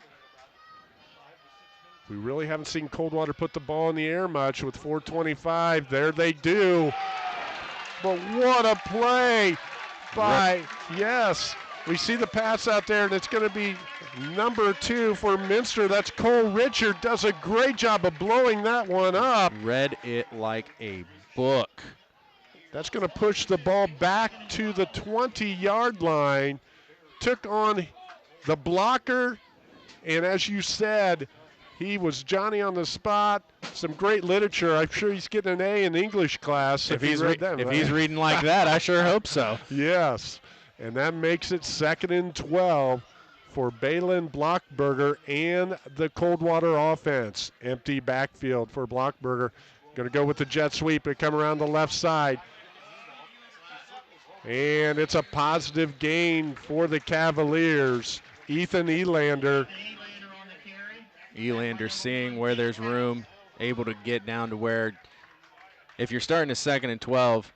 We really haven't seen Coldwater put the ball in the air much with 4:25. There they do. But what a play by, yes, we see the pass out there, and it's going to be number 2 for Minster. That's Cole Richard. Does a great job of blowing that one up. Read it like a book. That's going to push the ball back to the 20-yard line. Took on the blocker, and as you said, he was Johnny on the spot. Some great literature. I'm sure he's getting an A in English class. If he's reading like that, I sure hope so. Yes, and that makes it 2nd and 12 for Balin Blockberger and the Coldwater offense. Empty backfield for Blockberger. Going to go with the jet sweep and come around the left side. And it's a positive gain for the Cavaliers. Ethan Elander. Elander seeing where there's room, able to get down to where, if you're starting a 2nd and 12,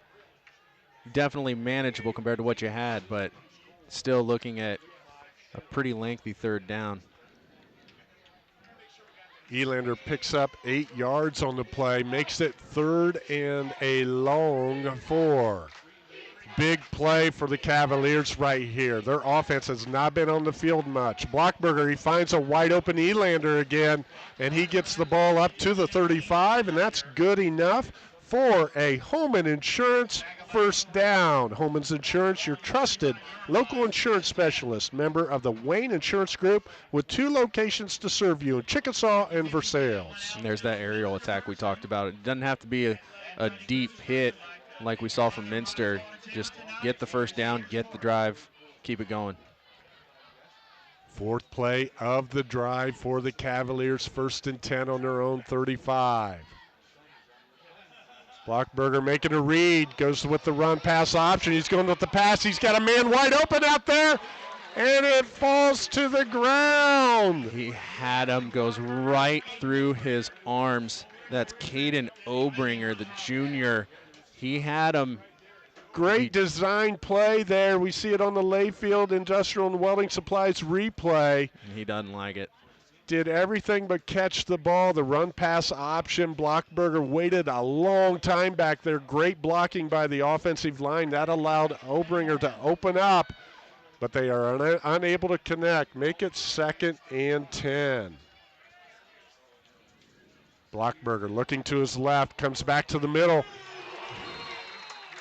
definitely manageable compared to what you had, but still looking at a pretty lengthy 3rd down. Elander picks up 8 yards on the play, makes it 3rd and a long 4. Big play for the Cavaliers right here. Their offense has not been on the field much. Blockberger, he finds a wide open Elander again, and he gets the ball up to the 35, and that's good enough for a Holman Insurance first down. Holman's Insurance, your trusted local insurance specialist, member of the Wayne Insurance Group with 2 locations to serve you in Chickasaw and Versailles. And there's that aerial attack we talked about. It doesn't have to be a deep hit like we saw from Minster. Just get the first down, get the drive, keep it going. 4th play of the drive for the Cavaliers, 1st and 10 on their own 35. Blockberger making a read, goes with the run pass option. He's going with the pass. He's got a man wide open out there, and it falls to the ground. He had him, goes right through his arms. That's Caden Obringer, the junior. He had him. Great design play there. We see it on the Layfield Industrial and Welding Supplies replay. He doesn't like it. Did everything but catch the ball. The run pass option. Blockberger waited a long time back there. Great blocking by the offensive line. That allowed Obringer to open up, but they are unable to connect. Make it 2nd and 10. Blockberger looking to his left, comes back to the middle.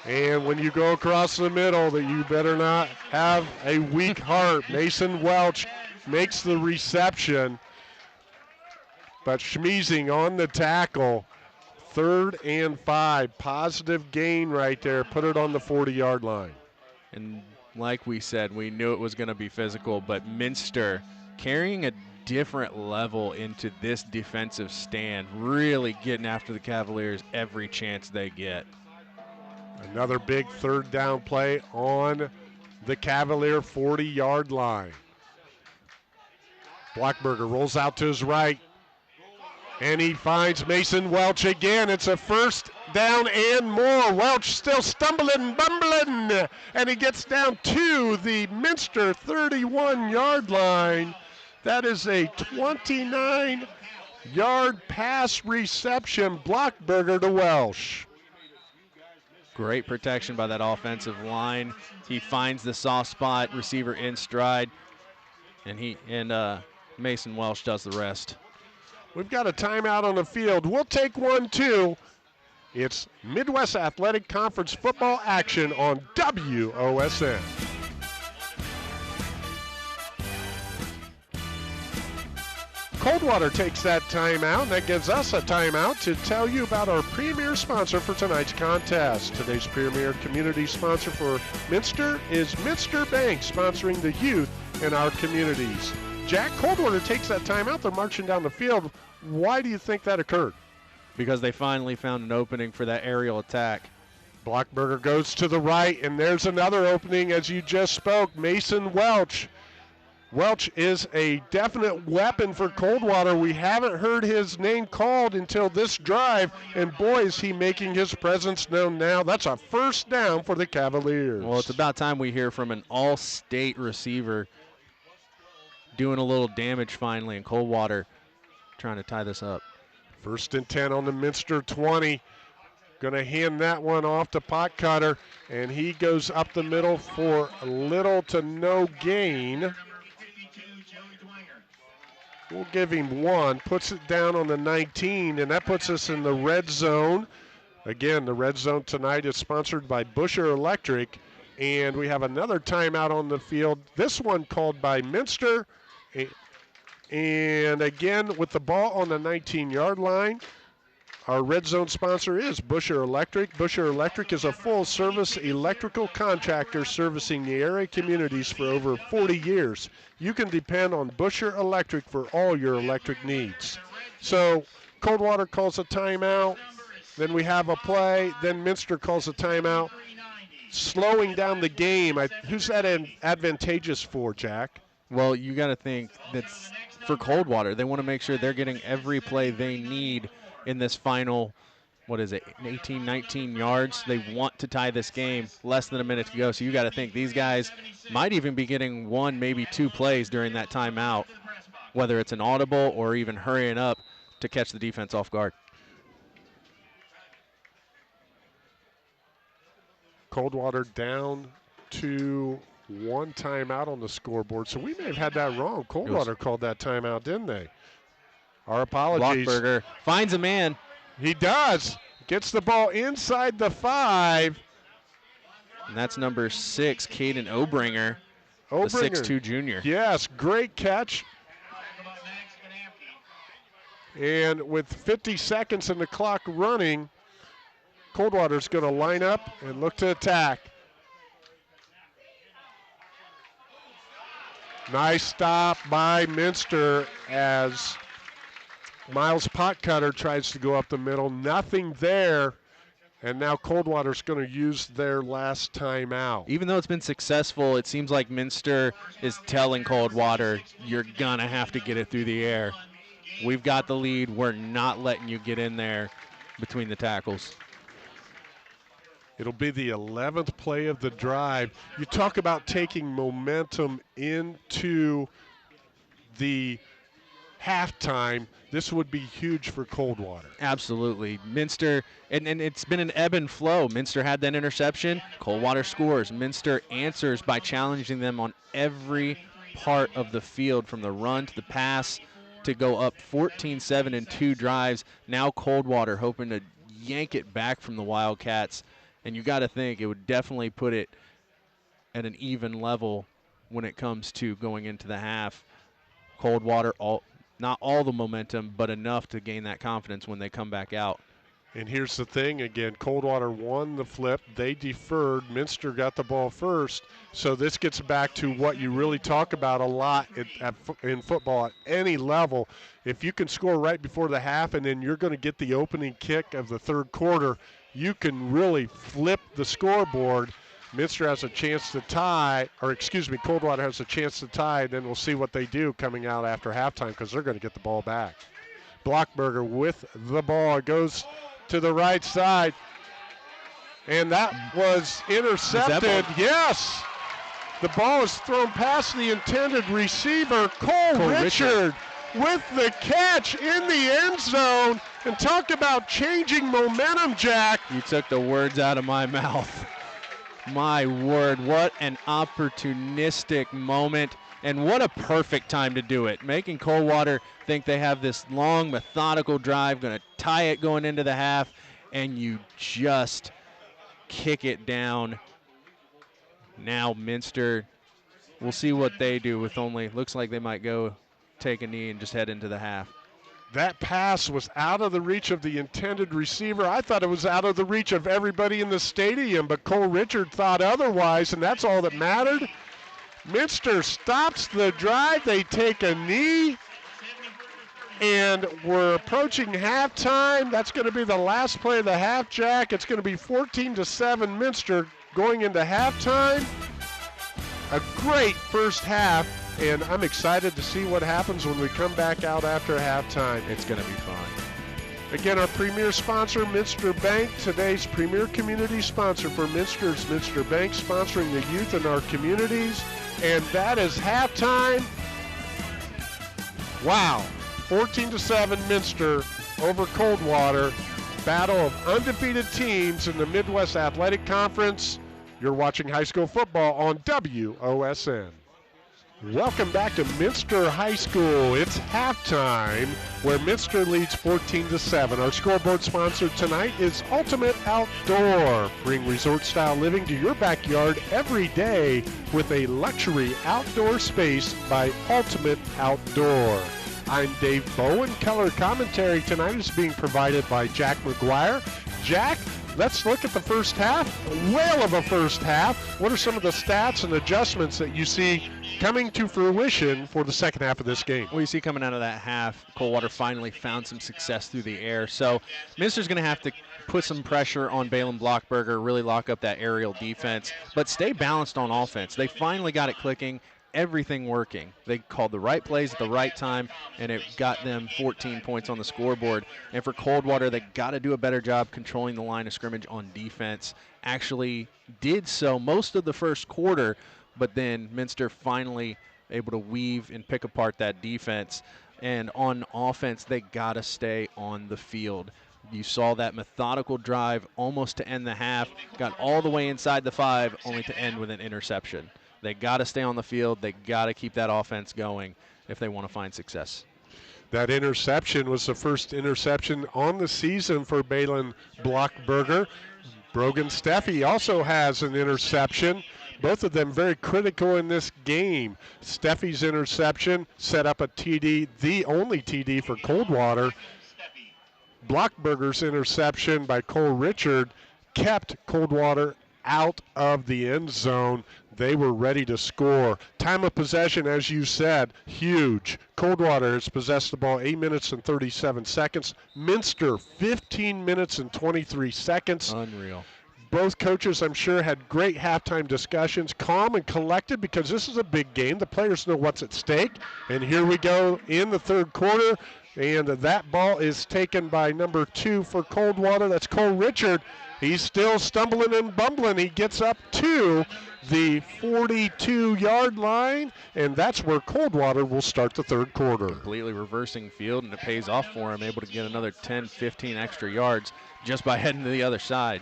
And when you go across the middle, that you better not have a weak heart. Mason Welch makes the reception, but Schmeezing on the tackle. 3rd and 5. Positive gain right there. Put it on the 40-yard line. And like we said, we knew it was going to be physical, but Minster carrying a different level into this defensive stand, really getting after the Cavaliers every chance they get. Another big 3rd down play on the Cavalier 40-yard line. Blockberger rolls out to his right, and he finds Mason Welch again. It's a 1st down and more. Welch still stumbling and bumbling, and he gets down to the Minster 31-yard line. That is a 29-yard pass reception. Blockberger to Welsh. Great protection by that offensive line. He finds the soft spot, receiver in stride, and Mason Welsh does the rest. We've got a timeout on the field. We'll take one, too. It's Midwest Athletic Conference football action on WOSN. Coldwater takes that timeout, and that gives us a timeout to tell you about our premier sponsor for tonight's contest. Today's premier community sponsor for Minster is Minster Bank, sponsoring the youth in our communities. Jack, Coldwater takes that timeout. They're marching down the field. Why do you think that occurred? Because they finally found an opening for that aerial attack. Blockberger goes to the right, and there's another opening as you just spoke. Mason Welch. Welch is a definite weapon for Coldwater. We haven't heard his name called until this drive, and boy, is he making his presence known now. That's a first down for the Cavaliers. Well, it's about time we hear from an all-state receiver doing a little damage finally, and Coldwater trying to tie this up. 1st and 10 on the Minster 20. Going to hand that one off to Potcutter, and he goes up the middle for little to no gain. We'll give him one, puts it down on the 19, and that puts us in the red zone. Again, the red zone tonight is sponsored by Busher Electric, and we have another timeout on the field, this one called by Minster. And again, with the ball on the 19-yard line, our red zone sponsor is Busher Electric. Busher Electric is a full-service electrical contractor servicing the area communities for over 40 years. You can depend on Busher Electric for all your electric needs. So Coldwater calls a timeout, then we have a play, then Minster calls a timeout, slowing down the game. Who's that advantageous for, Jack? Well, you got to think that's for Coldwater. They want to make sure they're getting every play they need in this final, 18, 19 yards. They want to tie this game, less than a minute to go. So you got to think these guys might even be getting one, maybe two plays during that timeout, whether it's an audible or even hurrying up to catch the defense off guard. Coldwater down to one timeout on the scoreboard. So we may have had that wrong. Coldwater called that timeout, didn't they? Our apologies. Blockberger finds a man. He does. Gets the ball inside the 5. And that's number 6, Caden Obringer, the 6'2 junior. Yes, great catch. And with 50 seconds in the clock running, Coldwater's going to line up and look to attack. Nice stop by Minster as Miles Potcutter tries to go up the middle. Nothing there. And now Coldwater's going to use their last timeout. Even though it's been successful, it seems like Minster is telling Coldwater, you're going to have to get it through the air. We've got the lead. We're not letting you get in there between the tackles. It'll be the 11th play of the drive. You talk about taking momentum into the halftime. This would be huge for Coldwater. Absolutely. Minster, and it's been an ebb and flow. Minster had that interception. Coldwater scores. Minster answers by challenging them on every part of the field, from the run to the pass, to go up 14-7 in 2 drives. Now Coldwater hoping to yank it back from the Wildcats. And you got to think it would definitely put it at an even level when it comes to going into the half. Coldwater, not all the momentum, but enough to gain that confidence when they come back out. And here's the thing again, Coldwater won the flip. They deferred. Minster got the ball first. So this gets back to what you really talk about a lot in football at any level. If you can score right before the half and then you're going to get the opening kick of the third quarter, you can really flip the scoreboard. Minster has a chance to tie, Coldwater has a chance to tie, and then we'll see what they do coming out after halftime because they're going to get the ball back. Blockberger with the ball. It goes to the right side, and that was intercepted. Yes! The ball is thrown past the intended receiver, Cole Richard, with the catch in the end zone. And talk about changing momentum, Jack. You took the words out of my mouth. My word, what an opportunistic moment. And what a perfect time to do it. Making Coldwater think they have this long, methodical drive, going to tie it going into the half, and you just kick it down. Now Minster, we'll see what they do with only, looks like they might go take a knee and just head into the half. That pass was out of the reach of the intended receiver. I thought it was out of the reach of everybody in the stadium, but Cole Richard thought otherwise, and that's all that mattered. Minster stops the drive. They take a knee, and we're approaching halftime. That's going to be the last play of the half, Jack. It's going to be 14-7 Minster going into halftime. A great first half, and I'm excited to see what happens when we come back out after halftime. It's going to be fun. Again, our premier sponsor, Minster Bank, today's premier community sponsor for Minster is Minster Bank, sponsoring the youth in our communities. And that is halftime. Wow. 14-7 Minster over Coldwater. Battle of undefeated teams in the Midwest Athletic Conference. You're watching high school football on WOSN. Welcome back to Minster High School. It's halftime where Minster leads 14-7. Our scoreboard sponsor tonight is Ultimate Outdoor. Bring resort-style living to your backyard every day with a luxury outdoor space by Ultimate Outdoor. I'm Dave Bowen. Color commentary tonight is being provided by Jack McGuire. Jack, let's look at the first half. A whale of a first half. What are some of the stats and adjustments that you see coming to fruition for the second half of this game? Well, you see coming out of that half, Coldwater finally found some success through the air. So Minster's going to have to put some pressure on Balen Blockberger, really lock up that aerial defense, but stay balanced on offense. They finally got it clicking, everything working. They called the right plays at the right time, and it got them 14 points on the scoreboard. And for Coldwater, they got to do a better job controlling the line of scrimmage on defense. Actually did so most of the first quarter, but then Minster finally able to weave and pick apart that defense. And on offense, they got to stay on the field. You saw that methodical drive almost to end the half, got all the way inside the 5, only to end with an interception. They got to stay on the field. They got to keep that offense going if they want to find success. That interception was the first interception on the season for Balen Blockberger. Brogan Steffi also has an interception. Both of them very critical in this game. Steffi's interception set up a TD, the only TD for Coldwater. Blockberger's interception by Cole Richard kept Coldwater out of the end zone. They were ready to score. Time of possession, as you said, huge. Coldwater has possessed the ball 8 minutes and 37 seconds. Minster, 15 minutes and 23 seconds. Unreal. Both coaches, I'm sure, had great halftime discussions, calm and collected, because this is a big game. The players know what's at stake. And here we go in the third quarter. And that ball is taken by number 2 for Coldwater. That's Cole Richard. He's still stumbling and bumbling. He gets up to the 42-yard line, and that's where Coldwater will start the third quarter. Completely reversing field, and it pays off for him, able to get another 10, 15 extra yards just by heading to the other side.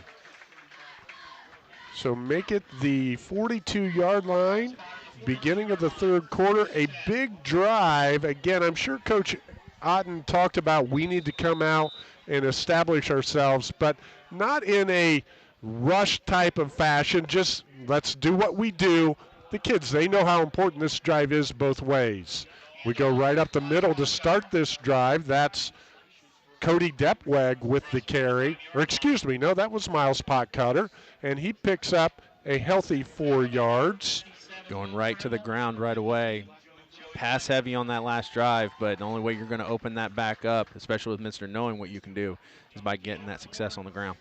So make it the 42-yard line, beginning of the third quarter. A big drive. Again, I'm sure Coach Otten talked about we need to come out and establish ourselves, but not in a rush type of fashion. Just let's do what we do. The kids, they know how important this drive is both ways. We go right up the middle to start this drive. That's Cody Depweg with the carry. Or excuse me, no, that was Miles Potcutter. And he picks up a healthy 4 yards. Going right to the ground right away. Pass heavy on that last drive, but the only way you're going to open that back up, especially with Minster knowing what you can do, is by getting that success on the ground.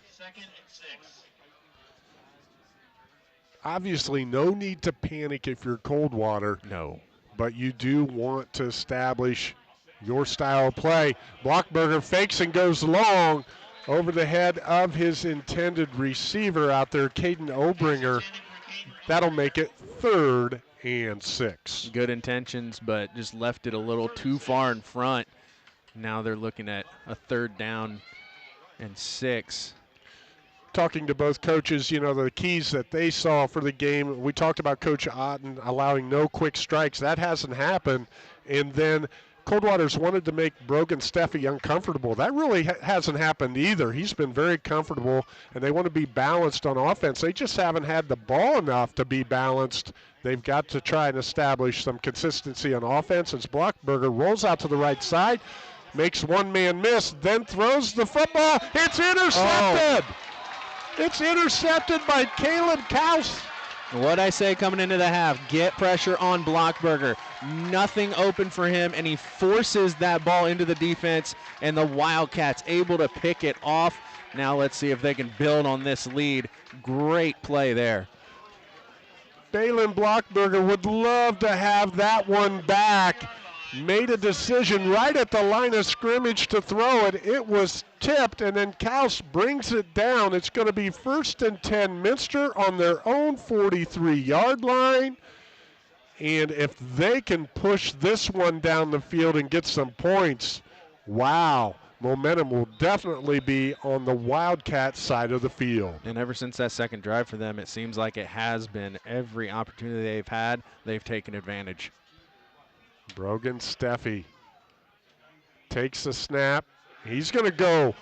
Obviously, no need to panic if you're Coldwater. No. But you do want to establish your style of play. Blockberger fakes and goes long over the head of his intended receiver out there, Caden Obringer. That'll make it 3rd and 6. Good intentions, but just left it a little too far in front. Now they're looking at a 3rd down and 6. talking to both coaches, the keys that they saw for the game. We talked about Coach Otten allowing no quick strikes. That hasn't happened. And then Coldwater's wanted to make Brogan Steffi uncomfortable. That really hasn't happened either. He's been very comfortable, and they want to be balanced on offense. They just haven't had the ball enough to be balanced. They've got to try and establish some consistency on offense as Blockberger rolls out to the right side, makes one man miss, then throws the football. It's intercepted! Oh. It's intercepted by Caleb Kaus. What I say coming into the half, get pressure on Blockberger. Nothing open for him, and he forces that ball into the defense, and the Wildcats able to pick it off. Now let's see if they can build on this lead. Great play there. Balin Blockberger would love to have that one back. Made a decision right at the line of scrimmage to throw it. It was tipped, and then Kaus brings it down. It's going to be 1st and 10 Minster on their own 43-yard line. And if they can push this one down the field and get some points, wow, momentum will definitely be on the Wildcat side of the field. And ever since that second drive for them, it seems like it has been. Every opportunity they've had, they've taken advantage. Brogan Steffi takes the snap. He's going to go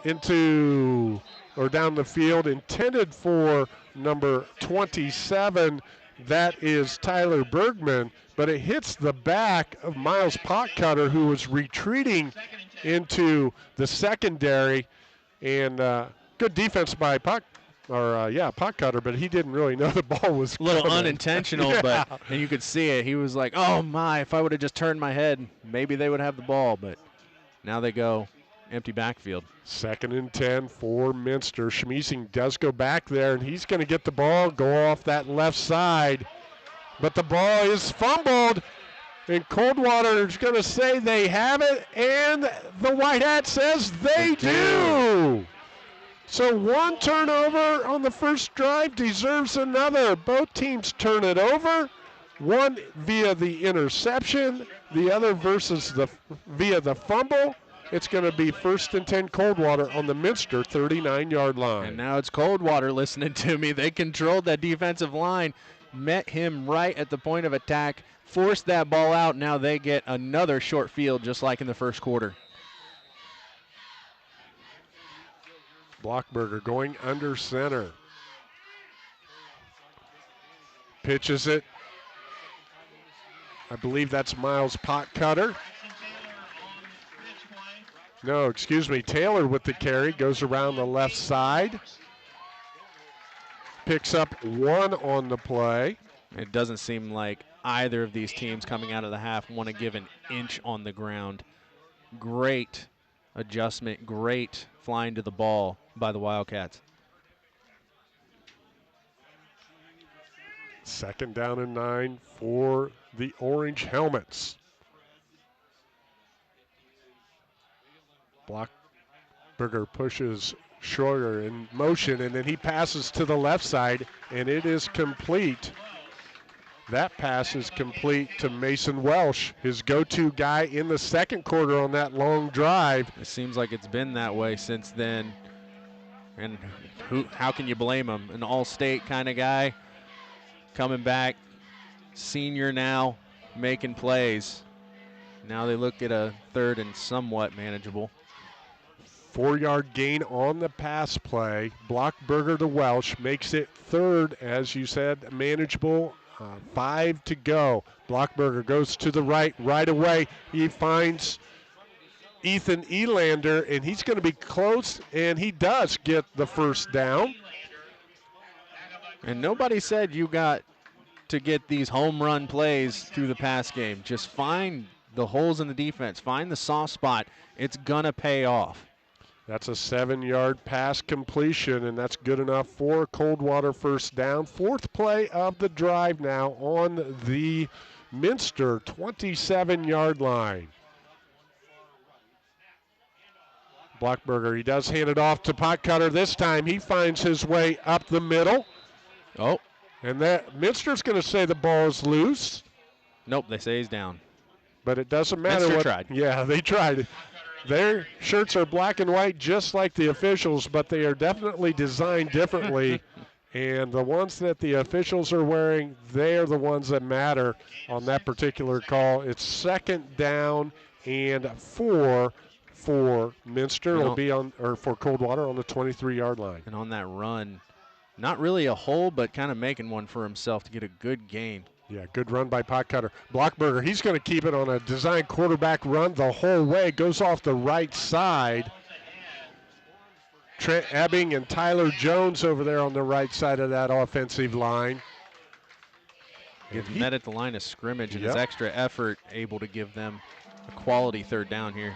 into or down the field, intended for number 27. That is Tyler Bergman, but it hits the back of Miles Potcutter, who was retreating into the secondary. And good defense by Potcutter, but he didn't really know the ball was a little coming. Unintentional, yeah. And you could see it. He was like, oh my, if I would have just turned my head, maybe they would have the ball, but now they go empty backfield. 2nd and 10 for Minster. Schmiesing does go back there, and he's going to get the ball, go off that left side, but the ball is fumbled, and Coldwater is going to say they have it, and the White Hat says they do. So one turnover on the first drive deserves another. Both teams turn it over. One via the interception, the other via the fumble. It's going to be 1st and 10 Coldwater on the Minster 39-yard line. And now it's Coldwater listening to me. They controlled that defensive line, met him right at the point of attack, forced that ball out. Now they get another short field just like in the first quarter. Blockberger going under center. Pitches it. I believe that's Miles Potcutter. No, excuse me. Taylor with the carry. Goes around the left side. Picks up 1 on the play. It doesn't seem like either of these teams coming out of the half want to give an inch on the ground. Great adjustment. Great flying to the ball by the Wildcats. 2nd down and 9 for the Orange Helmets. Blockberger pushes Schroeder in motion, and then he passes to the left side, and it is complete. That pass is complete to Mason Welsh, his go-to guy in the second quarter on that long drive. It seems like it's been that way since then. And how can you blame him? An all-state kind of guy coming back, senior now, making plays. Now they look at a 3rd and somewhat manageable. 4-yard gain on the pass play. Blockberger to Welsh makes it 3rd, as you said, manageable. 5 to go. Blockberger goes to the right away. He finds Ethan Elander, and he's going to be close, and he does get the first down. And nobody said you got to get these home run plays through the pass game. Just find the holes in the defense. Find the soft spot. It's going to pay off. That's a 7-yard pass completion, and that's good enough for Coldwater first down. 4th play of the drive now on the Minster 27-yard line. Blockberger, he does hand it off to Potcutter this time. He finds his way up the middle. Oh. And that Minster's going to say the ball is loose. Nope, they say he's down. But it doesn't matter. Minster tried. Yeah, they tried. Their shirts are black and white just like the officials, but they are definitely designed differently. And the ones that the officials are wearing, they are the ones that matter on that particular call. It's second down and 4 for Minster. It'll be on, or for Coldwater on the 23-yard line. And on that run, not really a hole, but kind of making one for himself to get a good gain. Yeah, good run by Potcutter. Blockberger, he's going to keep it on a design quarterback run the whole way. Goes off the right side. Trent Ebbing and Tyler Jones over there on the right side of that offensive line. Gets met at the line of scrimmage, and his extra effort able to give them a quality third down here.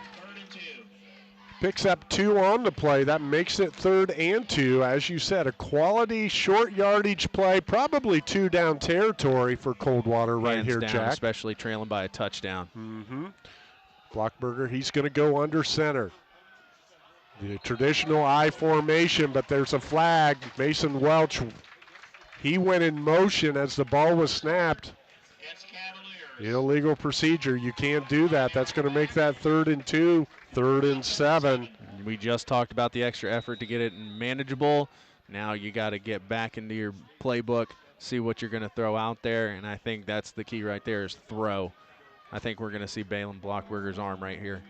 Picks up 2 on the play. That makes it 3rd and 2. As you said, a quality short yardage play, probably 2 down territory for Coldwater right here, down, Jack. Especially trailing by a touchdown. Blockberger, he's going to go under center. The traditional I formation, but there's a flag. Mason Welch, he went in motion as the ball was snapped. Illegal procedure. You can't do that. That's going to make that 3rd and 2, 3rd and 7. We just talked about the extra effort to get it manageable. Now you got to get back into your playbook, see what you're going to throw out there, and I think that's the key right there is throw. I think we're going to see Balin Blockberger's arm right here.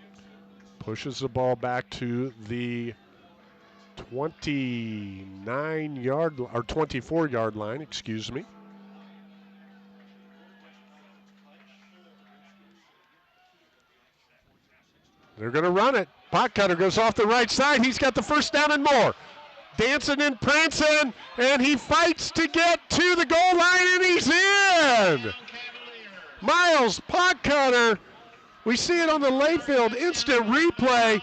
Pushes the ball back to the 29-yard or 24-yard line, excuse me. They're going to run it. Potcutter goes off the right side. He's got the first down and more. Dancing and prancing, and he fights to get to the goal line, and he's in. Miles Potcutter. We see it on the Layfield instant replay.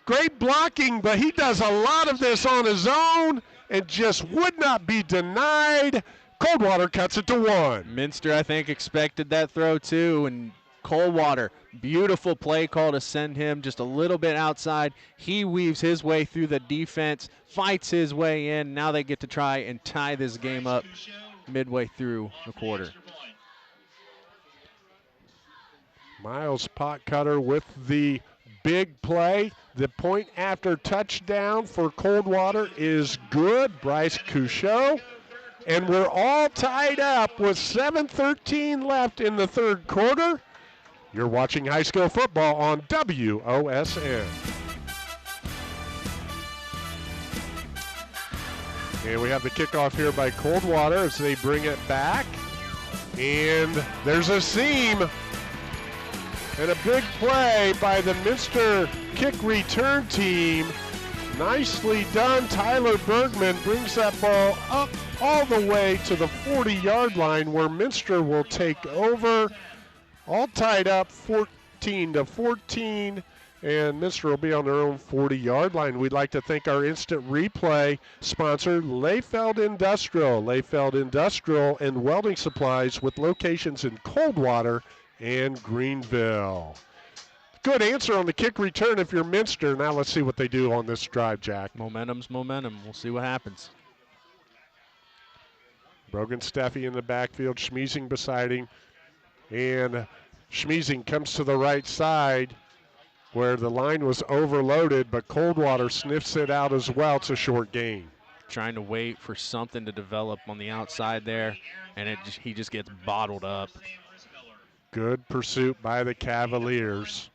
Great blocking, but he does a lot of this on his own and just would not be denied. Coldwater cuts it to 1. Minster, I think, expected that throw too, and Coldwater, beautiful play call to send him just a little bit outside. He weaves his way through the defense, fights his way in. Now they get to try and tie this game up midway through the quarter. Miles Potcutter with the big play. The point after touchdown for Coldwater is good. Bryce Couchot. And we're all tied up with 7:13 left in the 3rd quarter. You're watching high school football on WOSN. And we have the kickoff here by Coldwater as they bring it back. And there's a seam. And a big play by the Minster kick return team. Nicely done. Tyler Bergman brings that ball up all the way to the 40-yard line where Minster will take over. All tied up 14-14, and Minster will be on their own 40-yard line. We'd like to thank our instant replay sponsor, Layfield Industrial. Layfield Industrial and Welding Supplies with locations in Coldwater and Greenville. Good answer on the kick return if you're Minster. Now let's see what they do on this drive, Jack. Momentum's momentum. We'll see what happens. Brogan Steffi in the backfield, Schmeezing beside him. And Schmeezing comes to the right side where the line was overloaded, but Coldwater sniffs it out as well. It's a short gain. Trying to wait for something to develop on the outside there, and he just gets bottled up. Good pursuit by the Cavaliers.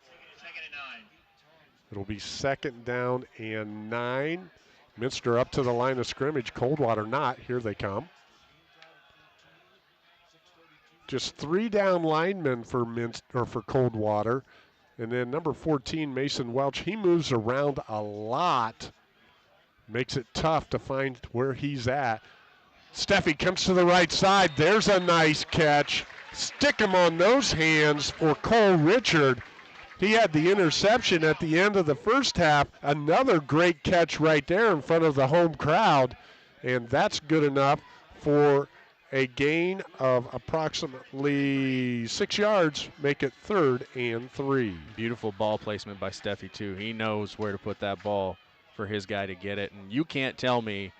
It'll be 2nd down and 9. Minster up to the line of scrimmage. Coldwater not. Here they come. Just 3 down linemen for for Coldwater. And then number 14, Mason Welch, he moves around a lot. Makes it tough to find where he's at. Steffi comes to the right side. There's a nice catch. Stick him on those hands for Cole Richard. He had the interception at the end of the first half. Another great catch right there in front of the home crowd. And that's good enough for a gain of approximately 6 yards, make it 3rd and 3. Beautiful ball placement by Steffi, too. He knows where to put that ball for his guy to get it. And you can't tell me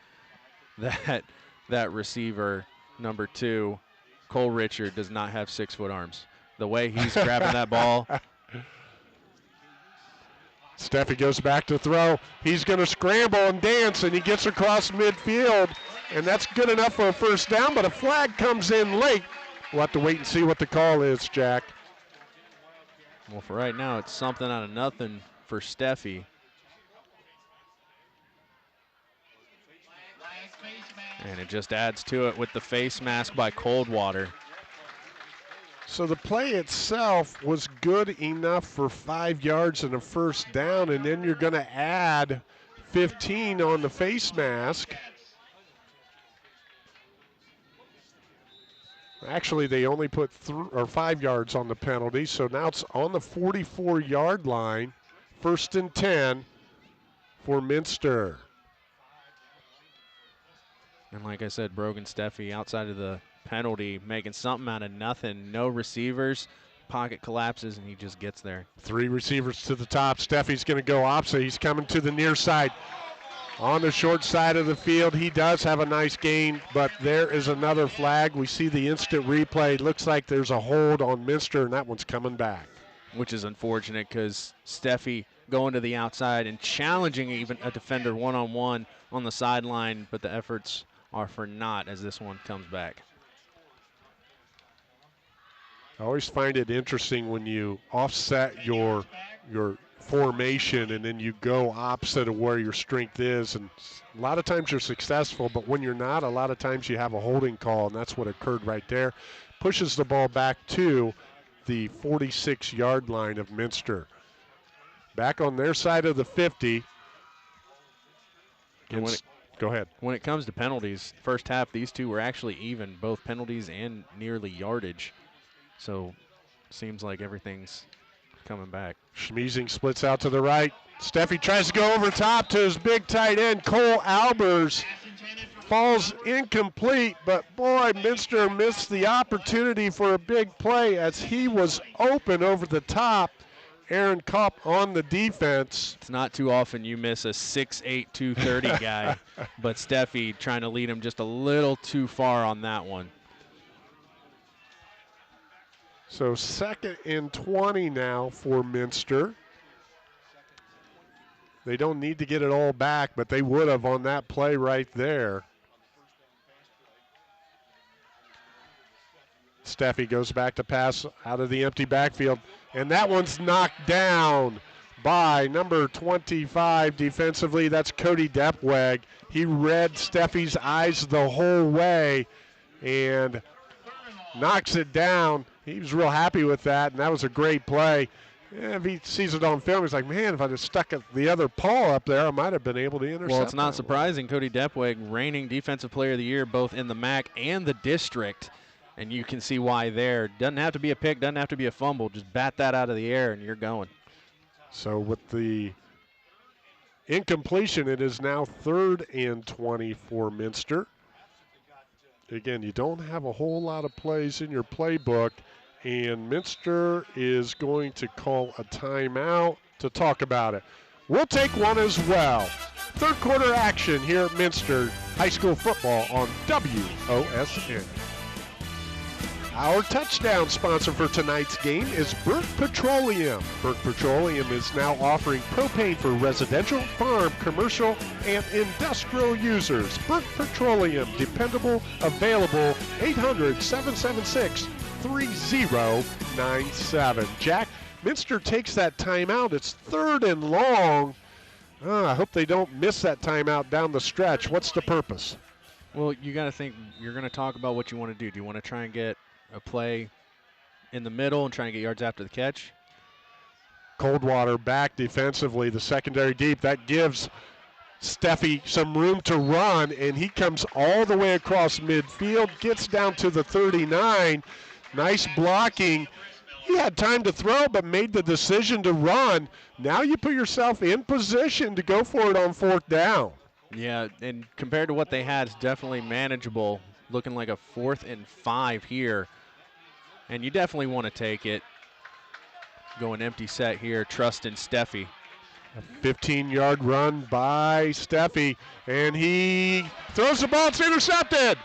that that receiver, number 2, Cole Richard, does not have 6-foot arms. The way he's grabbing that ball. Steffi goes back to throw. He's going to scramble and dance, and he gets across midfield, and that's good enough for a first down, but a flag comes in late. We'll have to wait and see what the call is, Jack. Well, for right now, it's something out of nothing for Steffi. And it just adds to it with the face mask by Coldwater. So the play itself was good enough for 5 yards and a first down, and then you're going to add 15 on the face mask. Actually, they only put 5 yards on the penalty, so now it's on the 44-yard line. 1st and 10 for Minster. And like I said, Brogan Steffi outside of the penalty, making something out of nothing. No receivers, pocket collapses, and he just gets there. 3 receivers to the top. Steffi's going to go opposite. He's coming to the near side. On the short side of the field, he does have a nice gain, but there is another flag. We see the instant replay. Looks like there's a hold on Minster, and that one's coming back. Which is unfortunate because Steffi going to the outside and challenging even a defender one-on-one on the sideline, but the efforts are for naught as this one comes back. I always find it interesting when you offset your formation and then you go opposite of where your strength is, and a lot of times you're successful, but when you're not, a lot of times you have a holding call, and that's what occurred right there. Pushes the ball back to the 46-yard line of Minster. Back on their side of the 50. Go ahead. When it comes to penalties, first half, these two were actually even, both penalties and nearly yardage. So seems like everything's coming back. Schmeezing splits out to the right. Steffi tries to go over top to his big tight end, Cole Albers. Falls incomplete, but boy, Minster missed the opportunity for a big play as he was open over the top. Aaron Kopp on the defense. It's not too often you miss a 6'8", 230 guy, but Steffi trying to lead him just a little too far on that one. So 2nd and 20 now for Minster. They don't need to get it all back, but they would have on that play right there. Steffi goes back to pass out of the empty backfield, and that one's knocked down by number 25 defensively. That's Cody Depweg. He read Steffi's eyes the whole way and knocks it down. He was real happy with that, and that was a great play. Yeah, if he sees it on film, he's like, man, if I'd have stuck the other paw up there, I might have been able to intercept. Well, it's not surprising. Cody Depweg, reigning Defensive Player of the Year, both in the MAC and the district. And you can see why there. Doesn't have to be a pick, doesn't have to be a fumble. Just bat that out of the air, and you're going. So with the incompletion, it is now 3rd and 20 for Minster. Again, you don't have a whole lot of plays in your playbook, and Minster is going to call a timeout to talk about it. We'll take one as well. 3rd quarter action here at Minster High School football on WOSN. Our touchdown sponsor for tonight's game is Burke Petroleum. Burke Petroleum is now offering propane for residential, farm, commercial, and industrial users. Burke Petroleum, dependable, available, 800-776-3097. Jack, Minster takes that timeout. It's 3rd and long. I hope they don't miss that timeout down the stretch. What's the purpose? Well, you got to think, you're going to talk about what you want to do. Do you want to try and get a play in the middle and try and get yards after the catch? Coldwater back defensively, the secondary deep. That gives Steffi some room to run, and he comes all the way across midfield, gets down to the 39. Nice blocking. He had time to throw, but made the decision to run. Now you put yourself in position to go for it on 4th down. Yeah, and compared to what they had, it's definitely manageable. Looking like a 4th and 5 here. And you definitely want to take it. Going empty set here, trusting Steffi. A 15-yard run by Steffi, and he throws the ball. It's intercepted.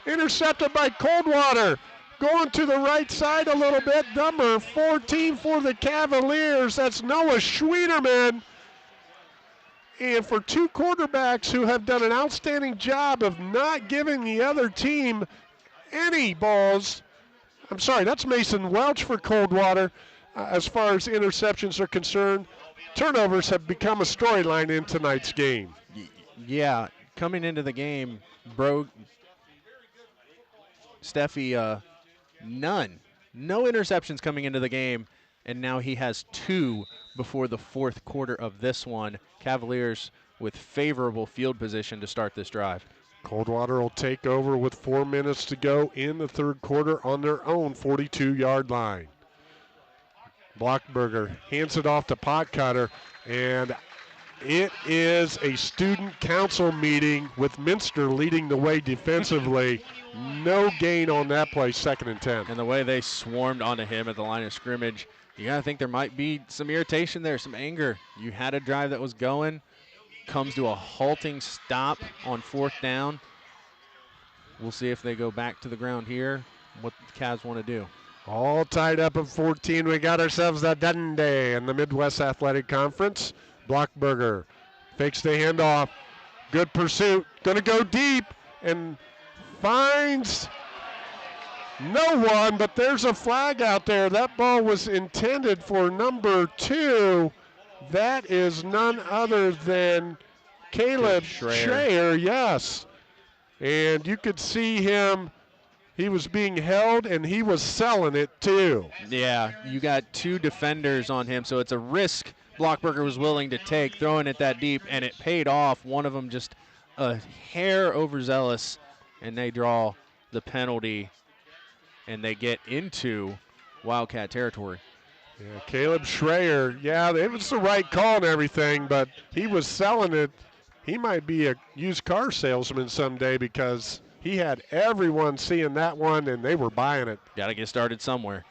Intercepted by Coldwater. Going to the right side a little bit. Number 14 for the Cavaliers. That's Noah Schwieterman. And for two quarterbacks who have done an outstanding job of not giving the other team any balls, I'm sorry, that's Mason Welch for Coldwater. As far as interceptions are concerned, turnovers have become a storyline in tonight's game. Yeah, coming into the game, Steffi, none. No interceptions coming into the game, and now he has 2 before the fourth quarter of this one. Cavaliers with favorable field position to start this drive. Coldwater will take over with 4 minutes to go in the third quarter on their own 42-yard line. Blockberger hands it off to Potcutter, and it is a student council meeting with Minster leading the way defensively. No gain on that play, 2nd and 10. And the way they swarmed onto him at the line of scrimmage, you got to think there might be some irritation there, some anger. You had a drive that was going, comes to a halting stop on 4th down. We'll see if they go back to the ground here, what the Cavs want to do. All tied up at 14. We got ourselves a Dundee in the Midwest Athletic Conference. Blockberger fakes the handoff. Good pursuit. Going to go deep and finds no one, but there's a flag out there. That ball was intended for number 2. That is none other than Caleb Schreier, yes. And you could see him. He was being held, and he was selling it, too. Yeah, you got 2 defenders on him, so it's a risk Blockberger was willing to take, throwing it that deep, and it paid off. One of them just a hair overzealous, and they draw the penalty, and they get into Wildcat territory. Yeah, Caleb Schreier, yeah, it was the right call and everything, but he was selling it. He might be a used car salesman someday because he had everyone seeing that one, and they were buying it. Got to get started somewhere.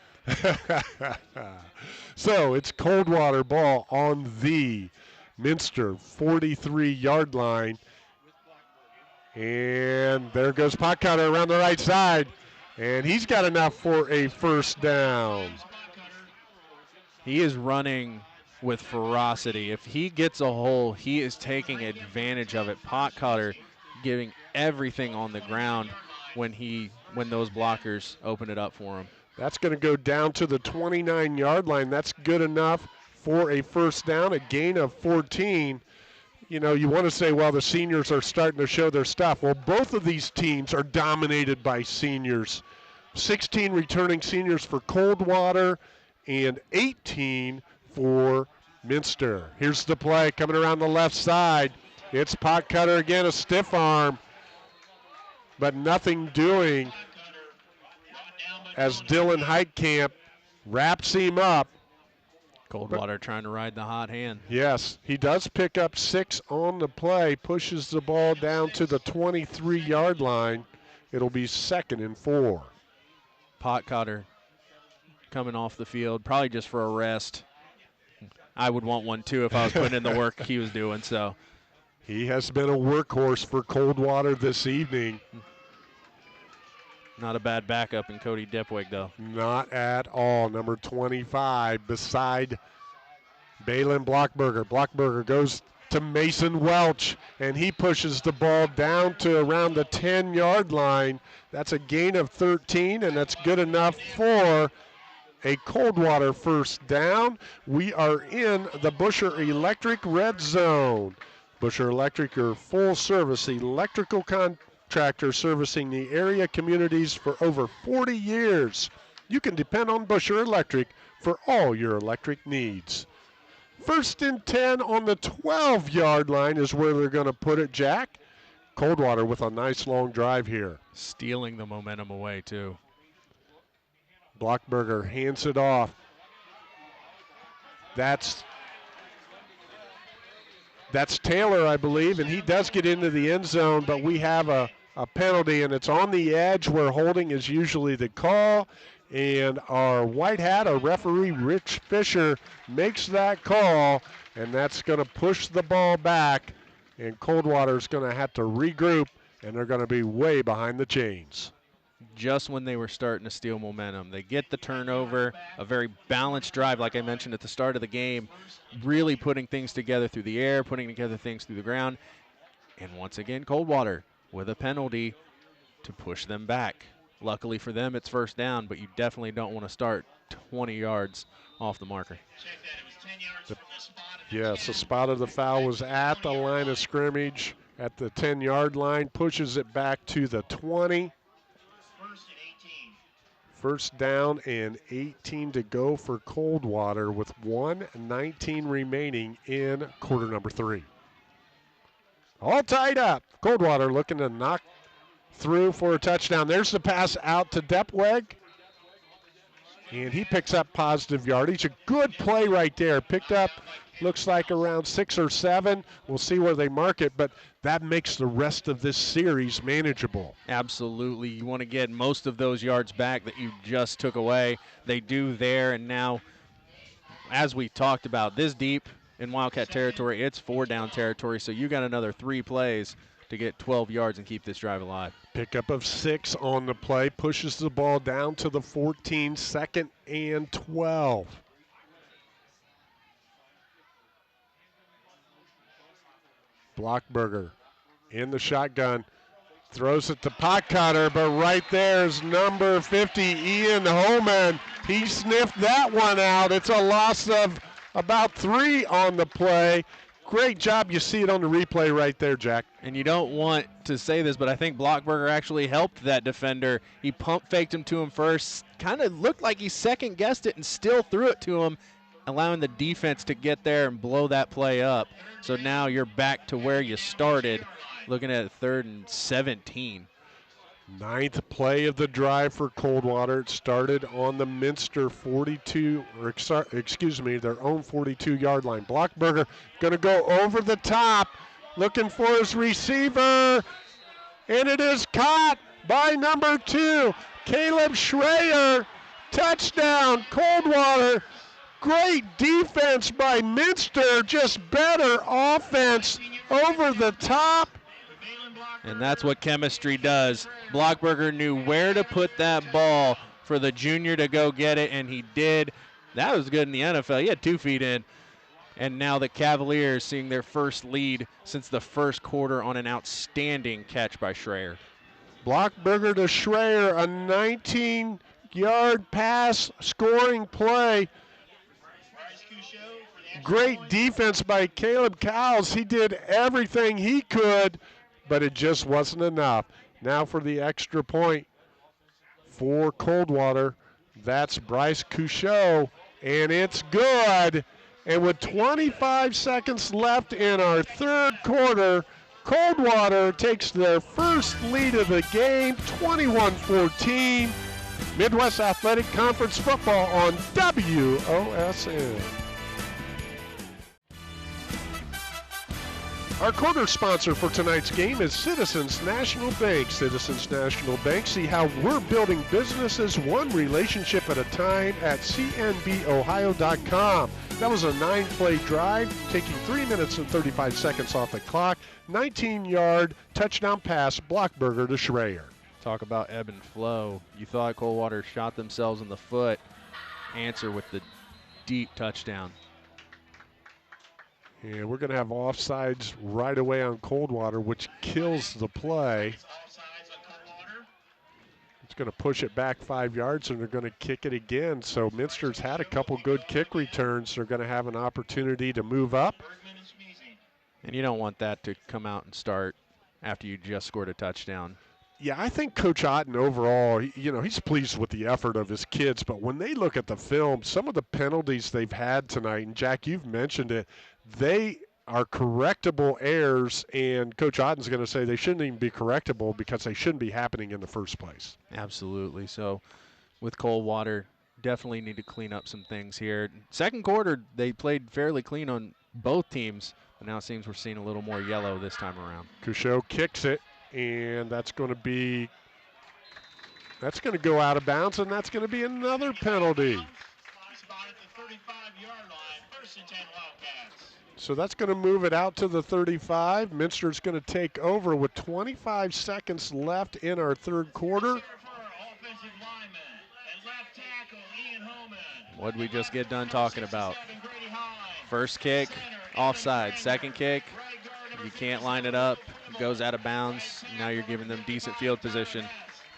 So it's Coldwater ball on the Minster 43-yard line. And there goes Potcutter around the right side, and he's got enough for a first down. He is running with ferocity. If he gets a hole, he is taking advantage of it. Potcutter giving everything on the ground when those blockers open it up for him. That's going to go down to the 29-yard line. That's good enough for a first down, a gain of 14. You know, you want to say, well, the seniors are starting to show their stuff. Well, both of these teams are dominated by seniors. 16 returning seniors for Coldwater and 18 for Minster. Here's the play coming around the left side. It's Potcutter again, a stiff arm, but nothing doing as Dylan Heitkamp wraps him up. Coldwater trying to ride the hot hand. Yes, he does pick up 6 on the play, pushes the ball down to the 23-yard line. It'll be 2nd and 4. Potcutter coming off the field, probably just for a rest. I would want one too if I was putting in the work he was doing. So he has been a workhorse for Coldwater this evening. Not a bad backup in Cody Dipwig, though. Not at all. Number 25 beside Balin Blockberger. Blockberger goes to Mason Welch, and he pushes the ball down to around the 10-yard line. That's a gain of 13, and that's good enough for a Coldwater first down. We are in the Busher Electric red zone. Busher Electric, your full-service electrical contractor servicing the area communities for over 40 years. You can depend on Busher Electric for all your electric needs. 1st and 10 on the 12-yard line is where they're going to put it, Jack. Coldwater with a nice long drive here. Stealing the momentum away, too. Blockberger hands it off. That's Taylor, I believe, and he does get into the end zone, but we have a penalty, and it's on the edge where holding is usually the call. And our white hat, our referee, Rich Fisher, makes that call, and that's going to push the ball back, and Coldwater's going to have to regroup, and they're going to be way behind the chains. just when they were starting to steal momentum. They get the turnover, a very balanced drive, like I mentioned at the start of the game, really putting things together through the air, putting together things through the ground. And once again, Coldwater with a penalty to push them back. Luckily for them, it's first down, but you definitely don't want to start 20 yards off the marker. Yes, the spot of the foul was at the line of scrimmage at the 10-yard line, pushes it back to the 20. First down and 18 to go for Coldwater with 1:19 remaining in quarter number 3. All tied up. Coldwater looking to knock through for a touchdown. There's the pass out to Depweg. And he picks up positive yardage. A good play right there. Picked up, looks like around 6 or 7. We'll see where they mark it, but that makes the rest of this series manageable. Absolutely. You want to get most of those yards back that you just took away. They do there, and now, as we talked about, this deep in Wildcat territory, it's 4-down territory, so you got another 3 plays to get 12 yards and keep this drive alive. Pickup of 6 on the play, pushes the ball down to the 14, 2nd and 12. Blockberger in the shotgun, throws it to Potcutter, but right there's number 50, Ian Homan. He sniffed that one out. It's a loss of about 3 on the play. Great job. You see it on the replay right there, Jack. And you don't want to say this, but I think Blockberger actually helped that defender. He pump faked him to him first, kind of looked like he second guessed it and still threw it to him, allowing the defense to get there and blow that play up. So now you're back to where you started, looking at 3rd and 17. 9th play of the drive for Coldwater. It started on the Minster 42, or excuse me, their own 42-yard line. Blockberger going to go over the top, looking for his receiver, and it is caught by number 2, Caleb Schreier. Touchdown, Coldwater. Great defense by Minster, just better offense over the top. And that's what chemistry does. Blockberger knew where to put that ball for the junior to go get it, and he did. That was good in the NFL. He had 2 feet in. And now the Cavaliers seeing their first lead since the first quarter on an outstanding catch by Schreier. Blockberger to Schreier, a 19-yard pass scoring play. Great defense by Caleb Cowles. He did everything he could, but it just wasn't enough. Now for the extra point for Coldwater. That's Bryce Couchot, and it's good. And with 25 seconds left in our 3rd quarter, Coldwater takes their first lead of the game, 21-14. Midwest Athletic Conference football on WOSN. Our quarter sponsor for tonight's game is Citizens National Bank. Citizens National Bank, see how we're building businesses one relationship at a time at cnbohio.com. That was a 9-play drive, taking 3 minutes and 35 seconds off the clock. 19-yard touchdown pass, Blockberger to Schreier. Talk about ebb and flow. You thought Coldwater shot themselves in the foot. Answer with the deep touchdown. And we're going to have offsides right away on Coldwater, which kills the play. It's going to push it back 5 yards, and they're going to kick it again. So Minster's had a couple good kick returns. They're going to have an opportunity to move up. And you don't want that to come out and start after you just scored a touchdown. Yeah, I think Coach Otten overall, he's pleased with the effort of his kids. But when they look at the film, some of the penalties they've had tonight, and Jack, you've mentioned it, they are correctable errors, and Coach Otten's going to say they shouldn't even be correctable because they shouldn't be happening in the first place. Absolutely. So with Coldwater, definitely need to clean up some things here. Second quarter, they played fairly clean on both teams, but now it seems we're seeing a little more yellow this time around. Couchot kicks it, and that's going to go out of bounds, and that's going to be another penalty. So that's going to move it out to the 35. Minster's going to take over with 25 seconds left in our 3rd quarter. What did we just get done talking about? First kick, offside. Second kick, you can't line it up. It goes out of bounds. Now you're giving them decent field position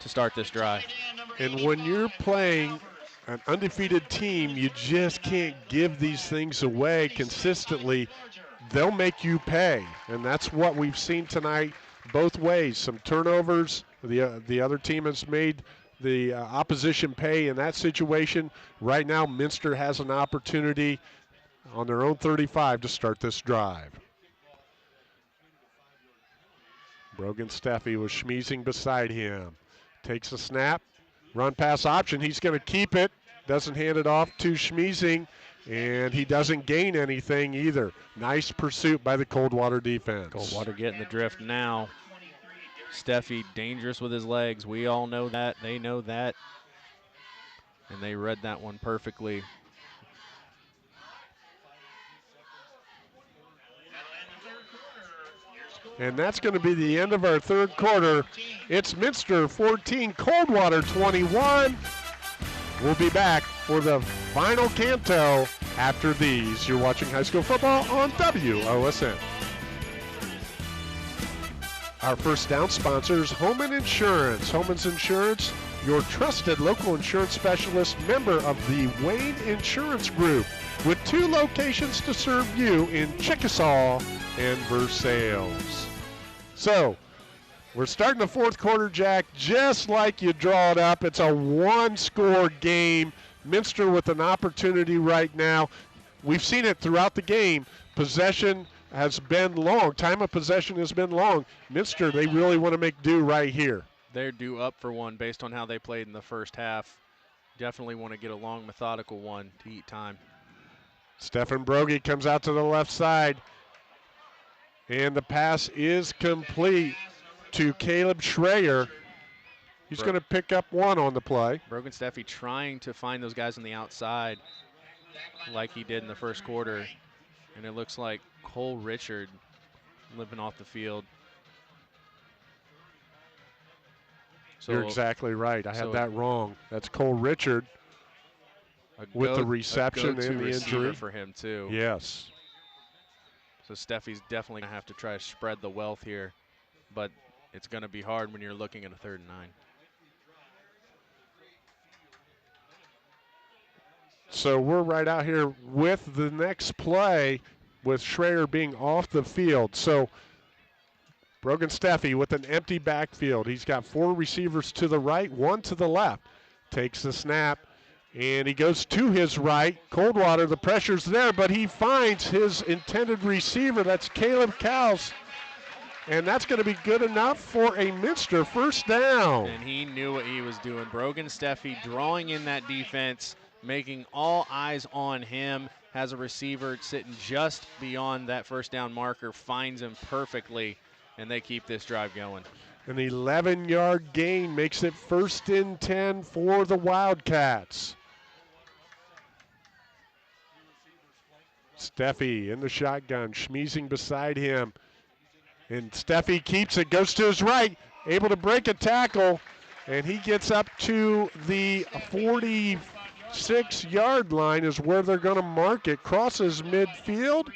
to start this drive. And when you're playing an undefeated team, you just can't give these things away consistently. They'll make you pay, and that's what we've seen tonight both ways. Some turnovers. The other team has made the opposition pay in that situation. Right now, Minster has an opportunity on their own 35 to start this drive. Brogan Steffi was schmeezing beside him. Takes a snap. Run pass option. He's going to keep it. Doesn't hand it off to Schmeezing, and he doesn't gain anything either. Nice pursuit by the Coldwater defense. Coldwater getting the drift now. Steffi dangerous with his legs. We all know that. They know that. And they read that one perfectly. And that's going to be the end of our third quarter. It's Minster 14, Coldwater 21. We'll be back for the final canto after these. You're watching high school football on WOSN. Our first down sponsor is Homan Insurance. Homan's Insurance, your trusted local insurance specialist, member of the Wayne Insurance Group, with 2 locations to serve you in Chickasaw and Versailles. So, we're starting the fourth quarter, Jack, just like you draw it up. It's a one-score game. Minster with an opportunity right now. We've seen it throughout the game. Possession has been long. Time of possession has been long. Minster, they really want to make do right here. They're due up for one based on how they played in the first half. Definitely want to get a long, methodical one to eat time. Stefan Brogy comes out to the left side. And the pass is complete to Caleb Schreier. He's going to pick up 1 on the play. Brogan Steffi trying to find those guys on the outside like he did in the first quarter. And it looks like Cole Richard living off the field. So you're exactly right. I had that wrong. That's Cole Richard with the reception and the injury. For him, too. Yes. So Steffi's definitely going to have to try to spread the wealth here. But it's going to be hard when you're looking at a 3rd and 9. So we're right out here with the next play with Schreier being off the field. So Brogan Steffi with an empty backfield. He's got 4 receivers to the right, 1 to the left. Takes the snap, and he goes to his right. Coldwater, the pressure's there, but he finds his intended receiver. That's Caleb Kaus. And that's going to be good enough for a Minster first down. And he knew what he was doing. Brogan Steffi drawing in that defense, making all eyes on him. Has a receiver sitting just beyond that first down marker, finds him perfectly, and they keep this drive going. An 11-yard gain makes it 1st and 10 for the Wildcats. Steffi in the shotgun, Schmeezing beside him. And Steffi keeps it, goes to his right, able to break a tackle, and he gets up to the 46-yard line is where they're going to mark it. Crosses midfield.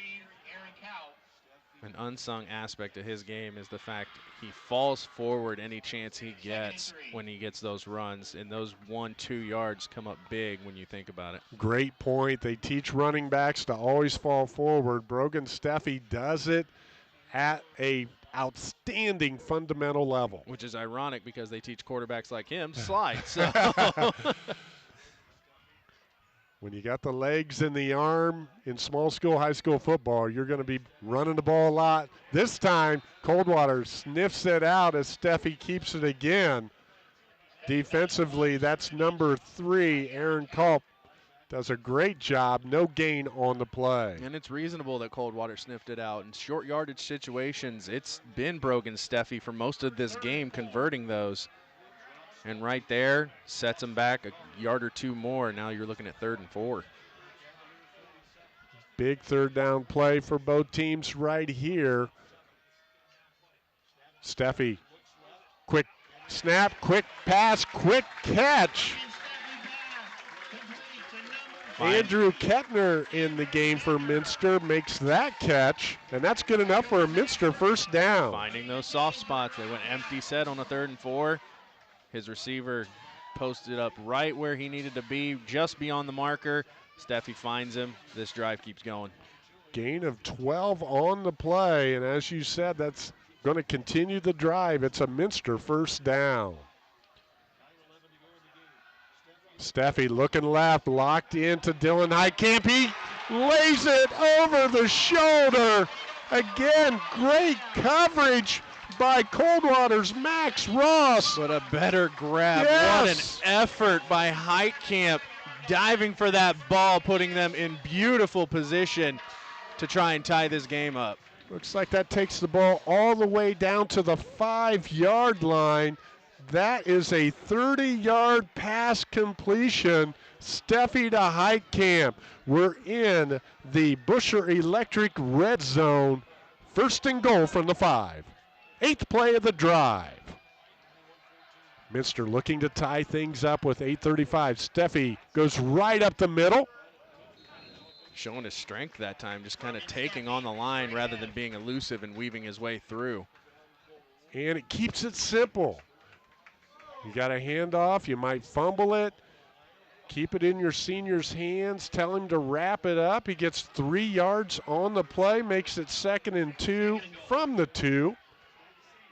An unsung aspect of his game is the fact he falls forward any chance he gets when he gets those runs, and those 1-2 yards come up big when you think about it. Great point. They teach running backs to always fall forward. Brogan Steffi does it at a outstanding fundamental level. Which is ironic because they teach quarterbacks like him to slide. So. When you got the legs and the arm in small school, high school football, you're going to be running the ball a lot. This time, Coldwater sniffs it out as Steffi keeps it again. Defensively, that's number 3, Aaron Culp. Does a great job. No gain on the play. And it's reasonable that Coldwater sniffed it out. In short yardage situations, it's been Brogan Steffi for most of this game converting those. And right there, sets him back a yard or 2 more. Now you're looking at 3rd and 4. Big 3rd down play for both teams right here. Steffi, quick snap, quick pass, quick catch. Andrew Kettner in the game for Minster makes that catch, and that's good enough for a Minster first down. Finding those soft spots. They went empty set on a 3rd and 4. His receiver posted up right where he needed to be, just beyond the marker. Steffi finds him. This drive keeps going. Gain of 12 on the play, and as you said, that's going to continue the drive. It's a Minster first down. Steffi looking left, locked into Dylan Heitkamp. He lays it over the shoulder. Again, great coverage by Coldwater's Max Ross. What a better grab. Yes. What an effort by Heitkamp, diving for that ball, putting them in beautiful position to try and tie this game up. Looks like that takes the ball all the way down to the 5-yard line. That is a 30-yard pass completion. Steffi to Heitkamp. We're in the Busher Electric red zone. 1st and goal from the 5. 8th play of the drive. Minster looking to tie things up with 8:35. Steffi goes right up the middle. Showing his strength that time, just kind of taking on the line rather than being elusive and weaving his way through. And it keeps it simple. You got a handoff, you might fumble it. Keep it in your senior's hands. Tell him to wrap it up. He gets 3 yards on the play, makes it 2nd and 2 from the 2.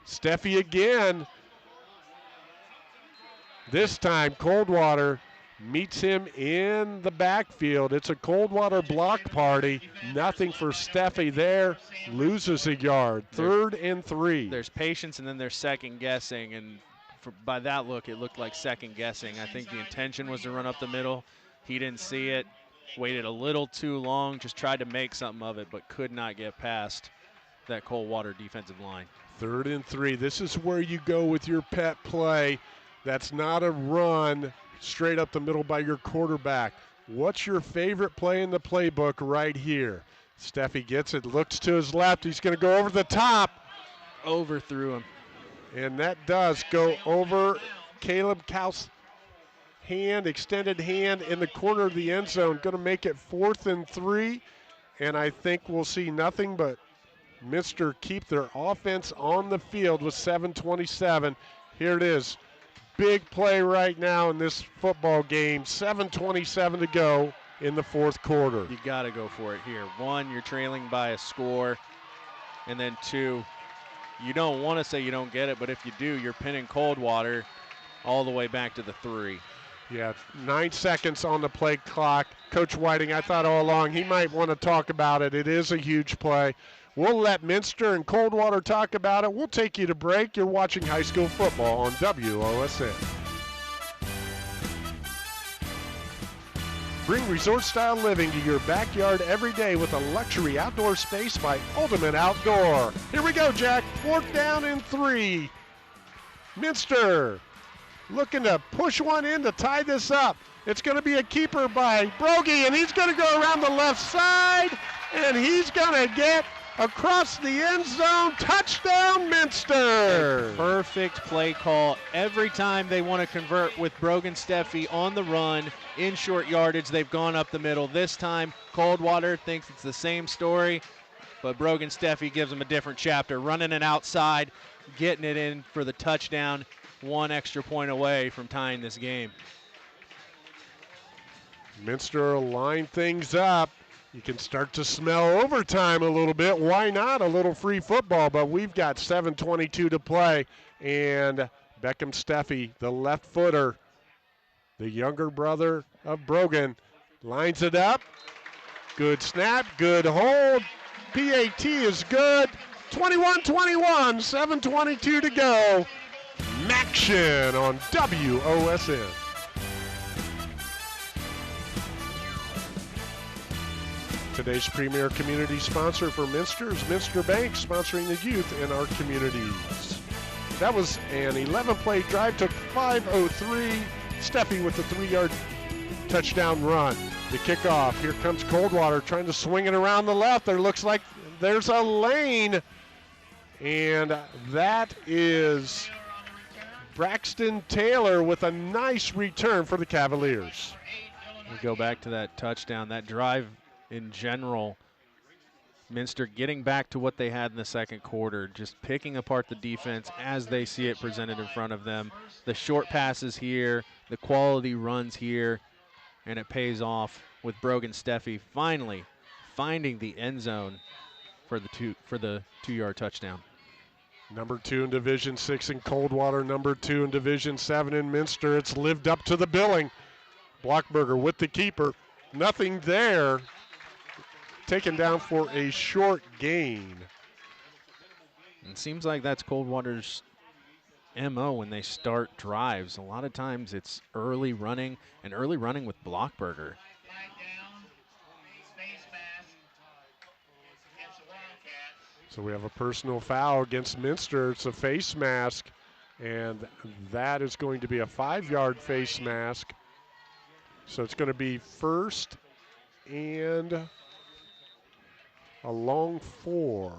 Steffi again. This time Coldwater meets him in the backfield. It's a Coldwater block party. Nothing for Steffi there. Loses a yard. 3rd and 3. There's patience and then there's second guessing, and by that look, it looked like second guessing. I think the intention was to run up the middle. He didn't see it, waited a little too long, just tried to make something of it, but could not get past that Coldwater defensive line. 3rd and 3. This is where you go with your pet play. That's not a run straight up the middle by your quarterback. What's your favorite play in the playbook right here? Steffi gets it, looks to his left. He's going to go over the top. Overthrew him. And that does go over Caleb Kaus' hand, extended hand in the corner of the end zone. Going to make it 4th and 3. And I think we'll see nothing but Minster keep their offense on the field with 7:27. Here it is. Big play right now in this football game. 7:27 to go in the 4th quarter. You got to go for it here. 1, you're trailing by a score. And then 2, you don't want to say you don't get it, but if you do, you're pinning Coldwater all the way back to the 3. Yeah, 9 seconds on the play clock. Coach Whiting, I thought all along he might want to talk about it. It is a huge play. We'll let Minster and Coldwater talk about it. We'll take you to break. You're watching high school football on WOSN. Bring resort-style living to your backyard every day with a luxury outdoor space by Ultimate Outdoor. Here we go, Jack. 4th down and 3. Minster looking to push one in to tie this up. It's going to be a keeper by Brogy, and he's going to go around the left side, and he's going to get across the end zone. Touchdown, Minster. A perfect play call. Every time they want to convert with Brogan Steffi on the run in short yardage, they've gone up the middle. This time, Coldwater thinks it's the same story, but Brogan Steffi gives them a different chapter. Running it outside, getting it in for the touchdown. 1 extra point away from tying this game. Minster will line things up. You can start to smell overtime a little bit. Why not a little free football? But we've got 7:22 to play. And Beckham Steffi, the left footer, the younger brother of Brogan, lines it up. Good snap, good hold. PAT is good. 21-21, 7:22 to go. Maction on WOSN. Today's premier community sponsor for Minster is Minster Bank, sponsoring the youth in our communities. That was an 11-play drive, took 5:03. Steffi with the 3-yard touchdown run. The kickoff, here comes Coldwater trying to swing it around the left. There looks like there's a lane, and that is Braxton Taylor with a nice return for the Cavaliers. We go back to that touchdown, that drive in general. Minster getting back to what they had in the second quarter, just picking apart the defense as they see it presented in front of them. The short passes here, the quality runs here, and it pays off with Brogan Steffi finally finding the end zone for the 2-yard touchdown. Number 2 in Division 6 in Coldwater, number 2 in Division 7 in Minster. It's lived up to the billing. Blockberger with the keeper. Nothing there. Taken down for a short gain. It seems like that's Coldwater's MO when they start drives. A lot of times it's early running, and early running with Blockberger. So we have a personal foul against Minster. It's a face mask, and that is going to be a 5-yard face mask. So it's going to be first and a long 4.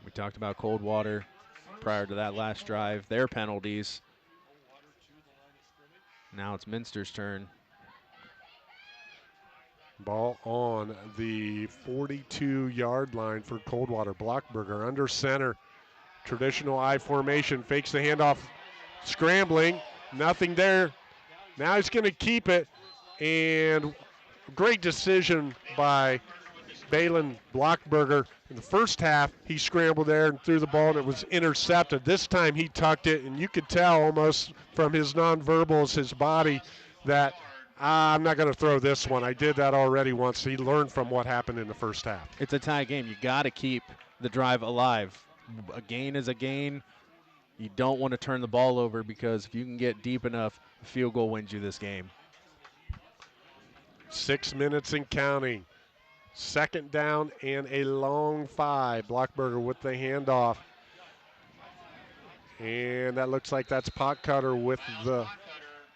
We talked about Coldwater prior to that last drive, their penalties. Now it's Minster's turn. Ball on the 42-yard line for Coldwater. Blockberger under center. Traditional I formation. Fakes the handoff. Scrambling. Nothing there. Now he's going to keep it. And great decision by Balin Blockberger. In the first half, he scrambled there and threw the ball, and it was intercepted. This time he tucked it, and you could tell almost from his nonverbals, his body, that I'm not going to throw this one. I did that already once. He learned from what happened in the first half. It's a tie game. You got to keep the drive alive. A gain is a gain. You don't want to turn the ball over, because if you can get deep enough, a field goal wins you this game. 6 minutes and counting. Second down and a long 5. Blockberger with the handoff. And that looks like that's Potcutter with the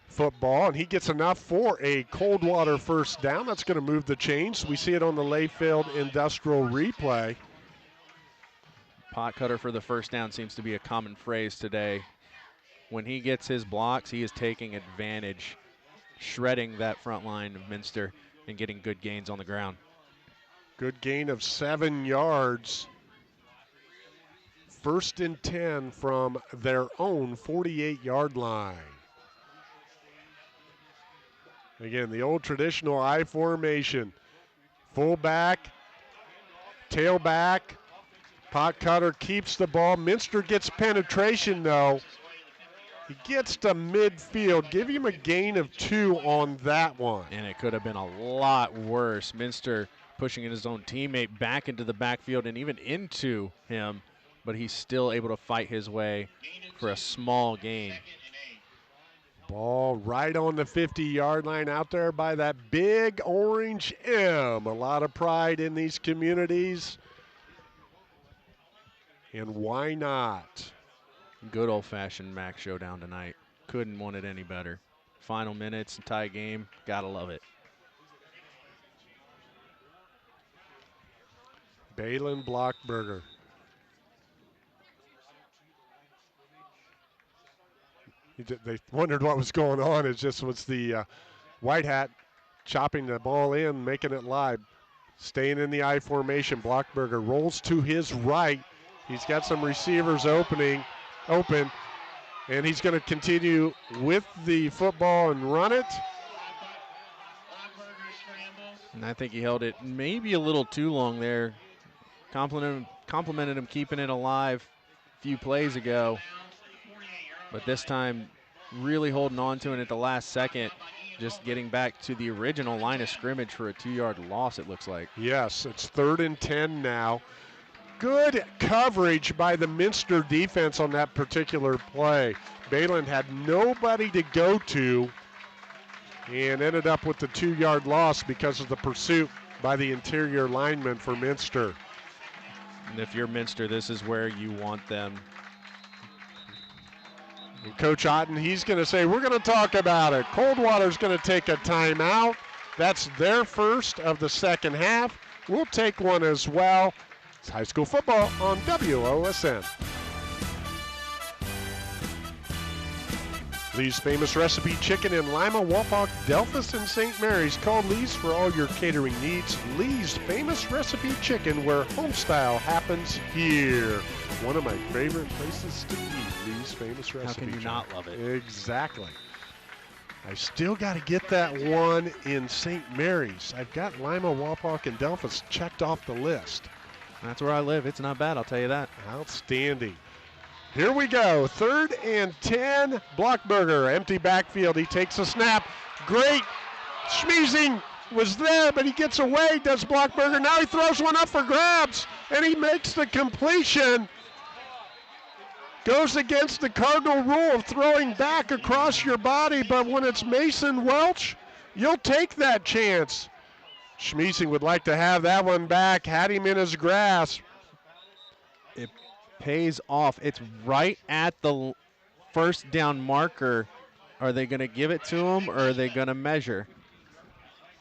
football. And he gets enough for a Coldwater first down. That's going to move the chains. We see it on the Layfield Industrial replay. Potcutter for the first down seems to be a common phrase today. When he gets his blocks, he is taking advantage, shredding that front line of Minster and getting good gains on the ground. Good gain of 7 yards. First and 10 from their own 48-yard line. Again, the old traditional I formation. Fullback, tailback. Potcutter keeps the ball. Minster gets penetration, though. He gets to midfield. Give him a gain of 2 on that one. And it could have been a lot worse. Minster pushing his own teammate back into the backfield and even into him, but he's still able to fight his way for a small gain. Ball right on the 50-yard line out there by that big orange M. A lot of pride in these communities. And why not? Good old-fashioned MAC showdown tonight. Couldn't want it any better. Final minutes, tie game, gotta love it. Balin Blockberger. They wondered what was going on. It just was the white hat chopping the ball in, making it live. Staying in the I formation. Blockberger rolls to his right. He's got some receivers open, and he's going to continue with the football and run it. And I think he held it maybe a little too long there. Complimented him keeping it alive a few plays ago. But this time, really holding on to it at the last second, just getting back to the original line of scrimmage for a 2-yard loss, it looks like. Yes, it's 3rd and 10 now. Good coverage by the Minster defense on that particular play. Balin had nobody to go to and ended up with the 2-yard loss because of the pursuit by the interior lineman for Minster. And if you're Minster, this is where you want them. And Coach Otten, he's going to say, we're going to talk about it. Coldwater's going to take a timeout. That's their first of the second half. We'll take one as well. It's high school football on WOSN. Lee's Famous Recipe Chicken in Lima, Wapak, Delphus, and St. Mary's. Call Lee's for all your catering needs. Lee's Famous Recipe Chicken, where homestyle happens here. One of my favorite places to eat, Lee's Famous Recipe How can you Chicken. not love it? Exactly. I still got to get that one in St. Mary's. I've got Lima, Wapak, and Delphus checked off the list. That's where I live. It's not bad, I'll tell you that. Outstanding. Here we go. 3rd and 10. Blockberger, empty backfield. He takes a snap. Great. Schmeezing was there, but he gets away, does Blockberger. Now he throws one up for grabs, and he makes the completion. Goes against the cardinal rule of throwing back across your body, but when it's Mason Welch, you'll take that chance. Schmeezing would like to have that one back, had him in his grasp. It pays off. It's right at the first down marker. Are they going to give it to him, or are they going to measure?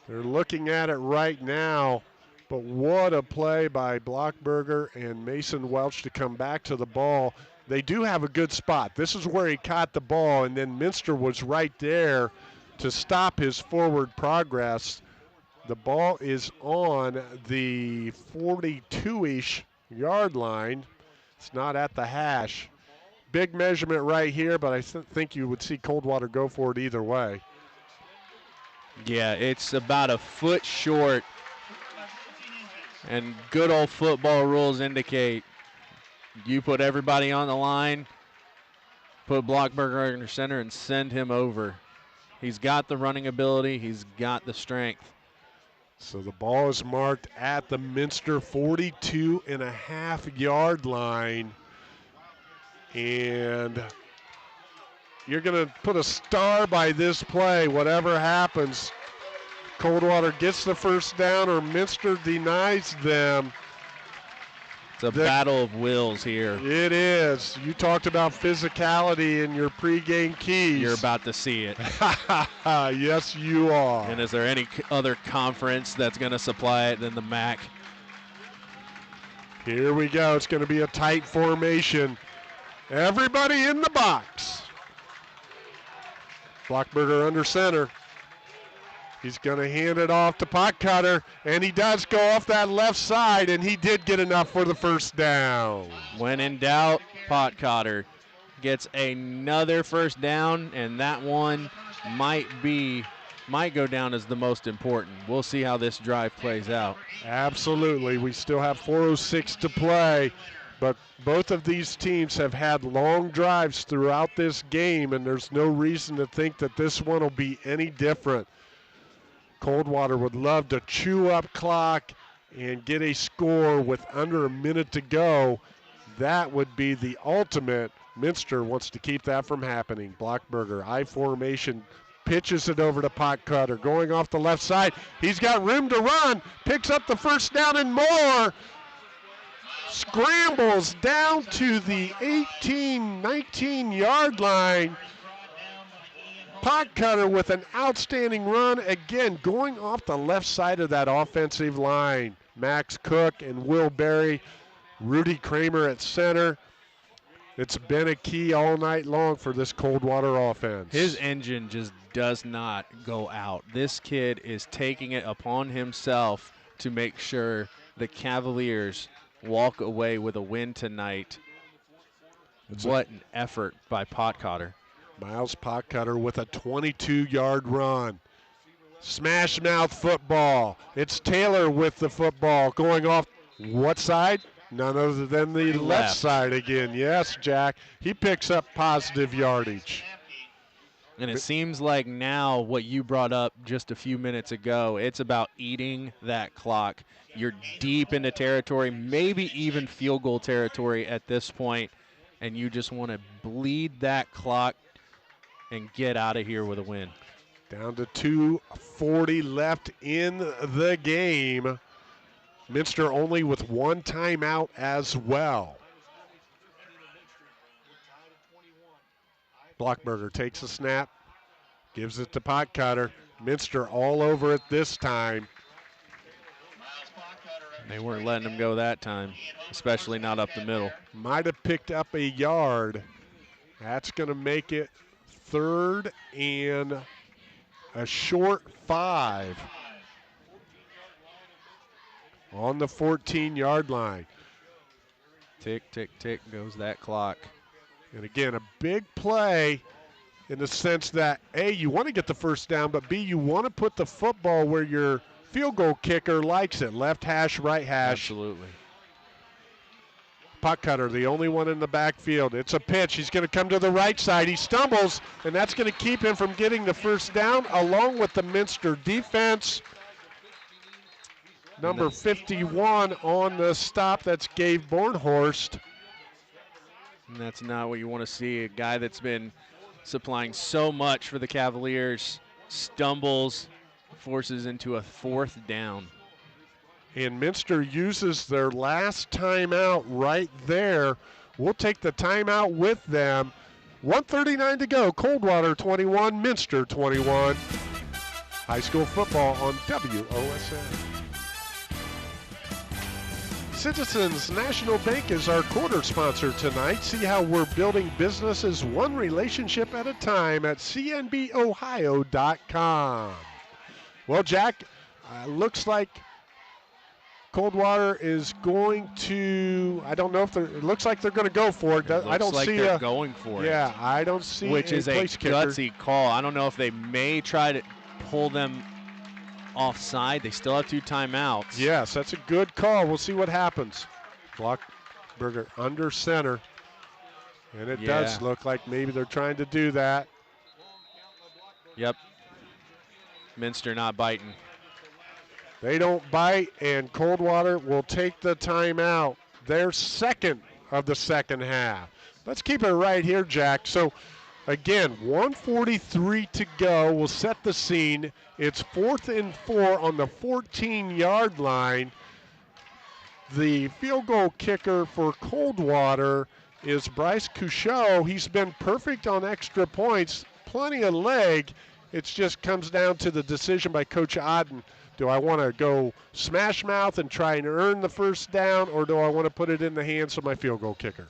They're looking at it right now, but what a play by Blockberger and Mason Welch to come back to the ball. They do have a good spot. This is where he caught the ball, and then Minster was right there to stop his forward progress. The ball is on the 42-ish yard line. It's not at the hash. Big measurement right here, but I think you would see Coldwater go for it either way. Yeah, it's about a foot short. And good old football rules indicate you put everybody on the line, put Blockberger under center, and send him over. He's got the running ability. He's got the strength. So the ball is marked at the Minster 42.5 yard line. And you're going to put a star by this play, whatever happens. Coldwater gets the first down or Minster denies them. It's a battle of wills here. It is. You talked about physicality in your pregame keys. You're about to see it. Yes, you are. And is there any other conference that's going to supply it than the MAC? Here we go. It's going to be a tight formation. Everybody in the box. Blockberger under center. He's going to hand it off to Potcutter, and he does go off that left side, and he did get enough for the first down. When in doubt, Potcutter gets another first down, and that one might go down as the most important. We'll see how this drive plays out. Absolutely. We still have 4:06 to play, but both of these teams have had long drives throughout this game, and there's no reason to think that this one will be any different. Coldwater would love to chew up clock and get a score with under a minute to go. That would be the ultimate. Minster wants to keep that from happening. Blockberger, I formation, pitches it over to Potcutter, going off the left side. He's got room to run, picks up the first down and more. Scrambles down to the 18, 19-yard line. Potcutter with an outstanding run, again going off the left side of that offensive line. Max Cook and Will Berry, Rudy Kramer at center. It's been a key all night long for this Coldwater offense. His engine just does not go out. This kid is taking it upon himself to make sure the Cavaliers walk away with a win tonight. What an effort by Potcutter. Miles Potcutter with a 22-yard run. Smash mouth football. It's Taylor with the football going off what side? None other than the left side again. Yes, Jack. He picks up positive yardage. And it seems like now what you brought up just a few minutes ago, it's about eating that clock. You're deep into territory, maybe even field goal territory at this point, and you just want to bleed that clock and get out of here with a win. Down to 2:40 left in the game. Minster only with one timeout as well. Blockberger takes a snap, gives it to Potcutter. Minster all over it this time. They weren't letting him go that time, especially not up the middle. Might have picked up a yard. That's going to make it 3rd and a short 5 on the 14-yard line. Tick, tick, tick goes that clock. And again, a big play in the sense that, A, you want to get the first down, but B, you want to put the football where your field goal kicker likes it. Left hash, right hash. Absolutely. Puck cutter, the only one in the backfield. It's a pitch. He's going to come to the right side. He stumbles, and that's going to keep him from getting the first down, along with the Minster defense. Number 51 on the stop, that's Gabe Bornhorst. And that's not what you want to see. A guy that's been supplying so much for the Cavaliers stumbles, forces into a 4th down. And Minster uses their last timeout right there. We'll take the timeout with them. 1:39 to go. Coldwater 21, Minster 21. High school football on WOSN. Citizens National Bank is our quarter sponsor tonight. See how we're building businesses one relationship at a time at cnbohio.com. Well, Jack, looks like Coldwater is going to, I don't know if it looks like they're going to go for it. I don't see they're going for it. Yeah, I don't see which is a gutsy call. I don't know if they may try to pull them offside. They still have 2 timeouts. Yes, that's a good call. We'll see what happens. Blockberger under center. And it does look like maybe they're trying to do that. Yep. Minster not biting. They don't bite, and Coldwater will take the timeout. Their second of the second half. Let's keep it right here, Jack. So, again, 1:43 to go. We'll set the scene. It's 4th and 4 on the 14-yard line. The field goal kicker for Coldwater is Bryce Couchot. He's been perfect on extra points, plenty of leg. It just comes down to the decision by Coach Odden. Do I want to go smash mouth and try and earn the first down, or do I want to put it in the hands of my field goal kicker?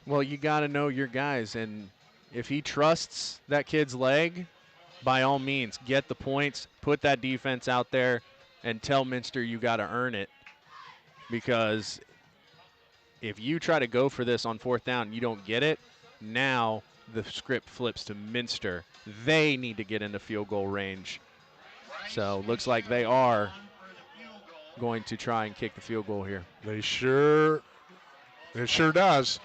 Well, you got to know your guys, and if he trusts that kid's leg, by all means, get the points, put that defense out there, and tell Minster you got to earn it. Because if you try to go for this on 4th down and you don't get it, now the script flips to Minster. They need to get into field goal range. So looks like they are going to try and kick the field goal here. It sure does.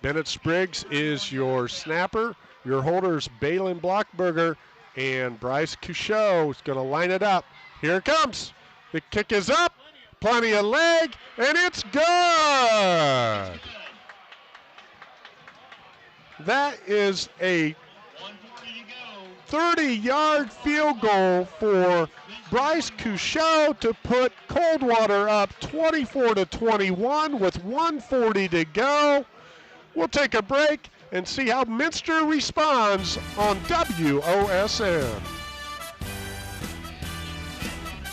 Bennett Spriggs is your snapper. Your holders, Balin Blockberger and Bryce Couchot is going to line it up. Here it comes. The kick is up. Plenty of leg, and it's good. That is a 30-yard field goal for Bryce Couchot to put Coldwater up 24-21 with 1:40 to go. We'll take a break and see how Minster responds on WOSN.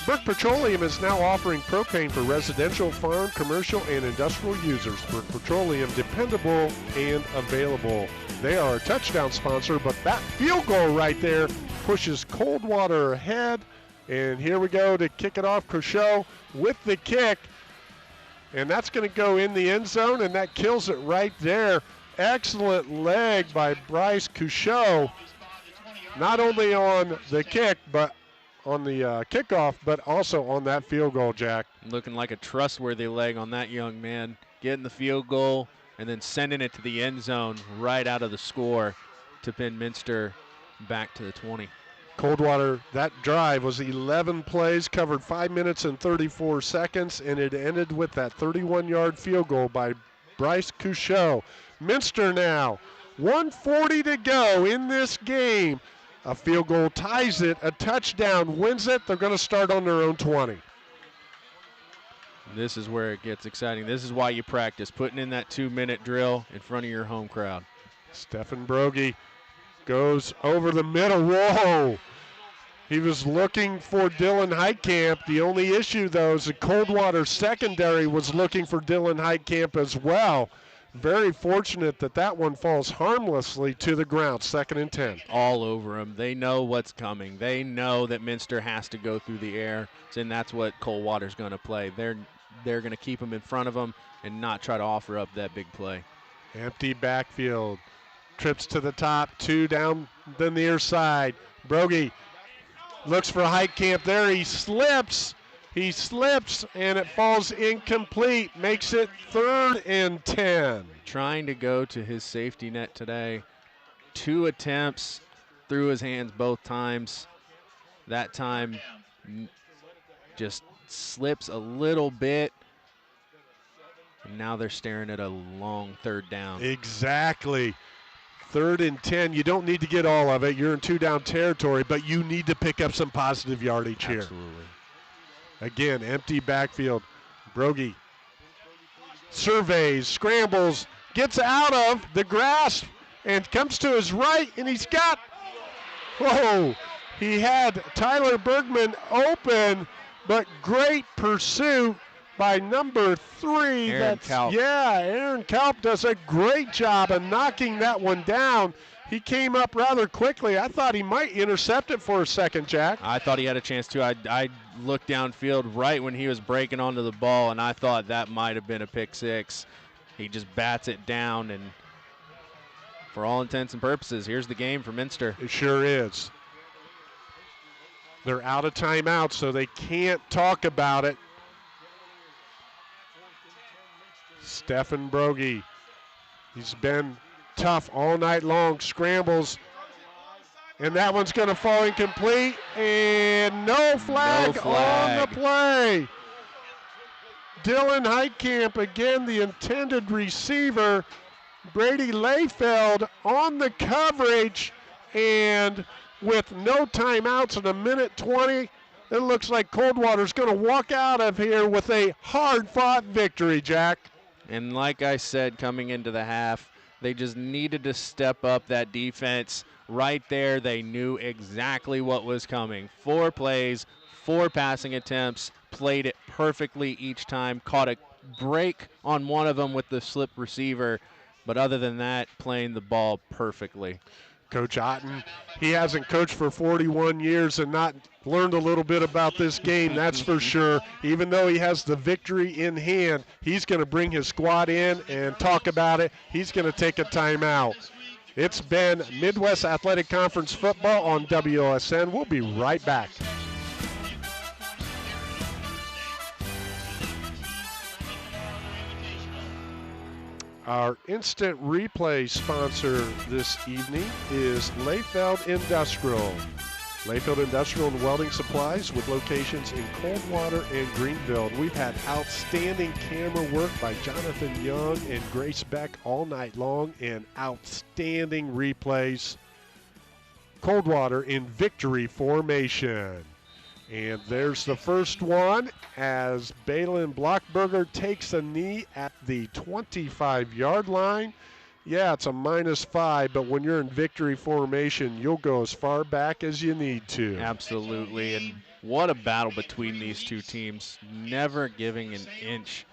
Burke Petroleum is now offering propane for residential, farm, commercial, and industrial users. Burke Petroleum, dependable and available. They are a touchdown sponsor, but that field goal right there pushes Coldwater ahead. And here we go to kick it off. Couchot with the kick. And that's going to go in the end zone, and that kills it right there. Excellent leg by Bryce Couchot. Not only on the kick, but on the kickoff, but also on that field goal, Jack. Looking like a trustworthy leg on that young man. Getting the field goal and then sending it to the end zone right out of the score to pin Minster back to the 20. Coldwater, that drive was 11 plays, covered 5 minutes and 34 seconds, and it ended with that 31-yard field goal by Bryce Couchot. Minster now, 1:40 to go in this game. A field goal ties it, a touchdown wins it. They're going to start on their own 20. This is where it gets exciting. This is why you practice, putting in that 2-minute drill in front of your home crowd. Stephen Brogy goes over the middle. Whoa! He was looking for Dylan Heitkamp. The only issue, though, is the Coldwater secondary was looking for Dylan Heitkamp as well. very fortunate that that one falls harmlessly to the ground. 2nd and 10. All over them. They know what's coming. They know that Minster has to go through the air, and that's what Coldwater's going to play. They're going to keep them in front of them and not try to offer up that big play. Empty backfield. Trips to the top, 2 down the near side. Brogy looks for Heitkamp there. He slips, and it falls incomplete. Makes it 3rd and 10. Trying to go to his safety net today. 2 attempts, through his hands both times. That time just slips a little bit. And now they're staring at a long 3rd down. Exactly. 3rd and 10. You don't need to get all of it. You're in 2-down territory, but you need to pick up some positive yardage here. Absolutely. Again, empty backfield. Brogy surveys, scrambles, gets out of the grasp, and comes to his right, and he's got, he had Tyler Bergman open, but great pursuit by number 3. Aaron Kalp. Yeah, Aaron Kalp does a great job of knocking that one down. He came up rather quickly. I thought he might intercept it for a second, Jack. I thought he had a chance too. I looked downfield right when he was breaking onto the ball, and I thought that might have been a pick 6. He just bats it down, and for all intents and purposes, here's the game for Minster. It sure is. They're out of timeout, so they can't talk about it. Stephen Brogy, he's been tough all night long, scrambles, and that one's going to fall incomplete, and no flag on the play. Dylan Heitkamp, again the intended receiver. Brady Layfeld on the coverage, and with no timeouts and 1:20, it looks like Coldwater's going to walk out of here with a hard-fought victory, Jack. And like I said, coming into the half, they just needed to step up that defense. Right there, they knew exactly what was coming. 4 plays, 4 passing attempts, played it perfectly each time, caught a break on one of them with the slip receiver, but other than that, playing the ball perfectly. Coach Otten, he hasn't coached for 41 years and not learned a little bit about this game, that's for sure. Even though he has the victory in hand, he's going to bring his squad in and talk about it. He's going to take a timeout. It's been Midwest Athletic Conference football on WOSN. We'll be right back. Our instant replay sponsor this evening is Layfeld Industrial. Layfeld Industrial and Welding Supplies with locations in Coldwater and Greenville. We've had outstanding camera work by Jonathan Young and Grace Beck all night long, and outstanding replays. Coldwater in victory formation. And there's the first one as Balin Blockberger takes a knee at the 25-yard line. Yeah, it's a -5, but when you're in victory formation, you'll go as far back as you need to. Absolutely, and what a battle between these two teams, never giving an inch.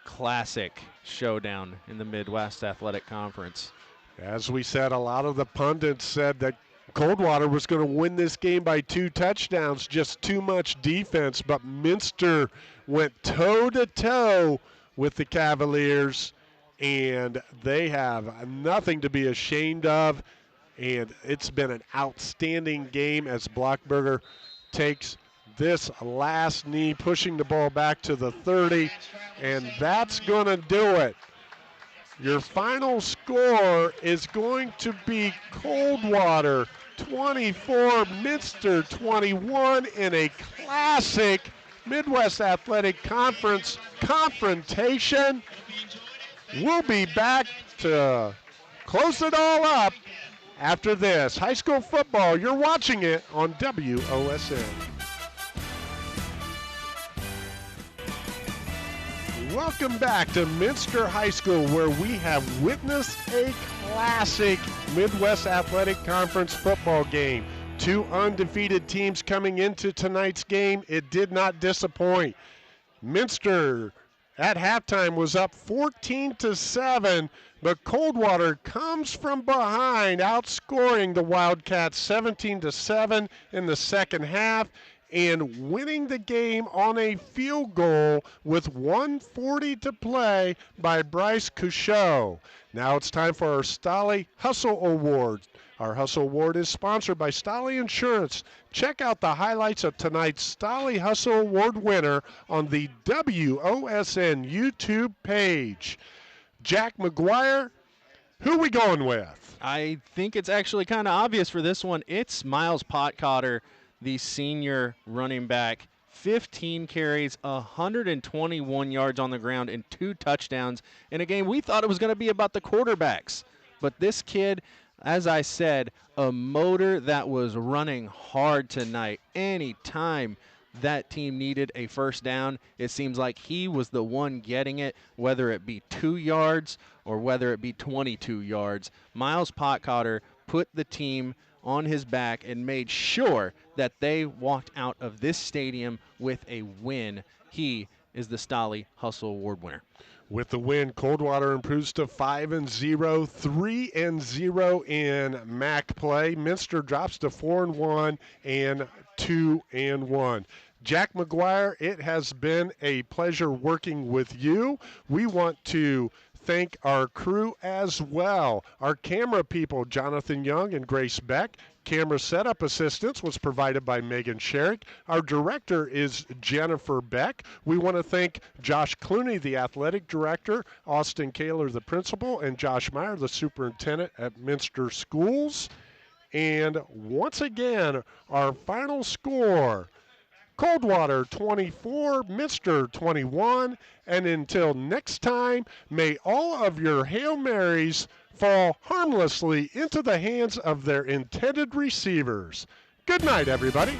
Classic showdown in the Midwest Athletic Conference. As we said, a lot of the pundits said that Coldwater was going to win this game by 2 touchdowns, just too much defense, but Minster went toe-to-toe with the Cavaliers, and they have nothing to be ashamed of, and it's been an outstanding game as Blockberger takes this last knee, pushing the ball back to the 30, and that's going to do it. Your final score is going to be Coldwater 24, Minster 21 in a classic Midwest Athletic Conference confrontation. We'll be back to close it all up after this. High school football, you're watching it on WOSN. Welcome back to Minster High School, where we have witnessed a classic Midwest Athletic Conference football game. 2 undefeated teams coming into tonight's game. It did not disappoint. Minster at halftime was up 14-7, but Coldwater comes from behind, outscoring the Wildcats 17-7 in the second half and winning the game on a field goal with 1:40 to play by Bryce Couchot. Now it's time for our Stolly Hustle Award. Our Hustle Award is sponsored by Stolly Insurance. Check out the highlights of tonight's Stolly Hustle Award winner on the WOSN YouTube page. Jack McGuire, who are we going with? I think it's actually kind of obvious for this one. It's Miles Potcotter, the senior running back. 15 carries, 121 yards on the ground, and 2 touchdowns in a game we thought it was going to be about the quarterbacks. But this kid, as I said, a motor that was running hard tonight. Anytime that team needed a first down, it seems like he was the one getting it, whether it be 2 yards or whether it be 22 yards. Miles Potcotter put the team on his back and made sure that they walked out of this stadium with a win. He is the Stolly Hustle Award winner. With the win, Coldwater improves to 5-0, 3-0 in MAC play. Minster drops to 4-1 and 2-1. Jack McGuire, it has been a pleasure working with you. We want to thank our crew as well. Our camera people, Jonathan Young and Grace Beck. Camera setup assistance was provided by Megan Sherrick. Our director is Jennifer Beck. We want to thank Josh Clooney, the athletic director, Austin Kaler, the principal, and Josh Meyer, the superintendent at Minster Schools. And once again, our final score, Coldwater 24, Minster 21. And until next time, may all of your Hail Marys fall harmlessly into the hands of their intended receivers. Good night, everybody.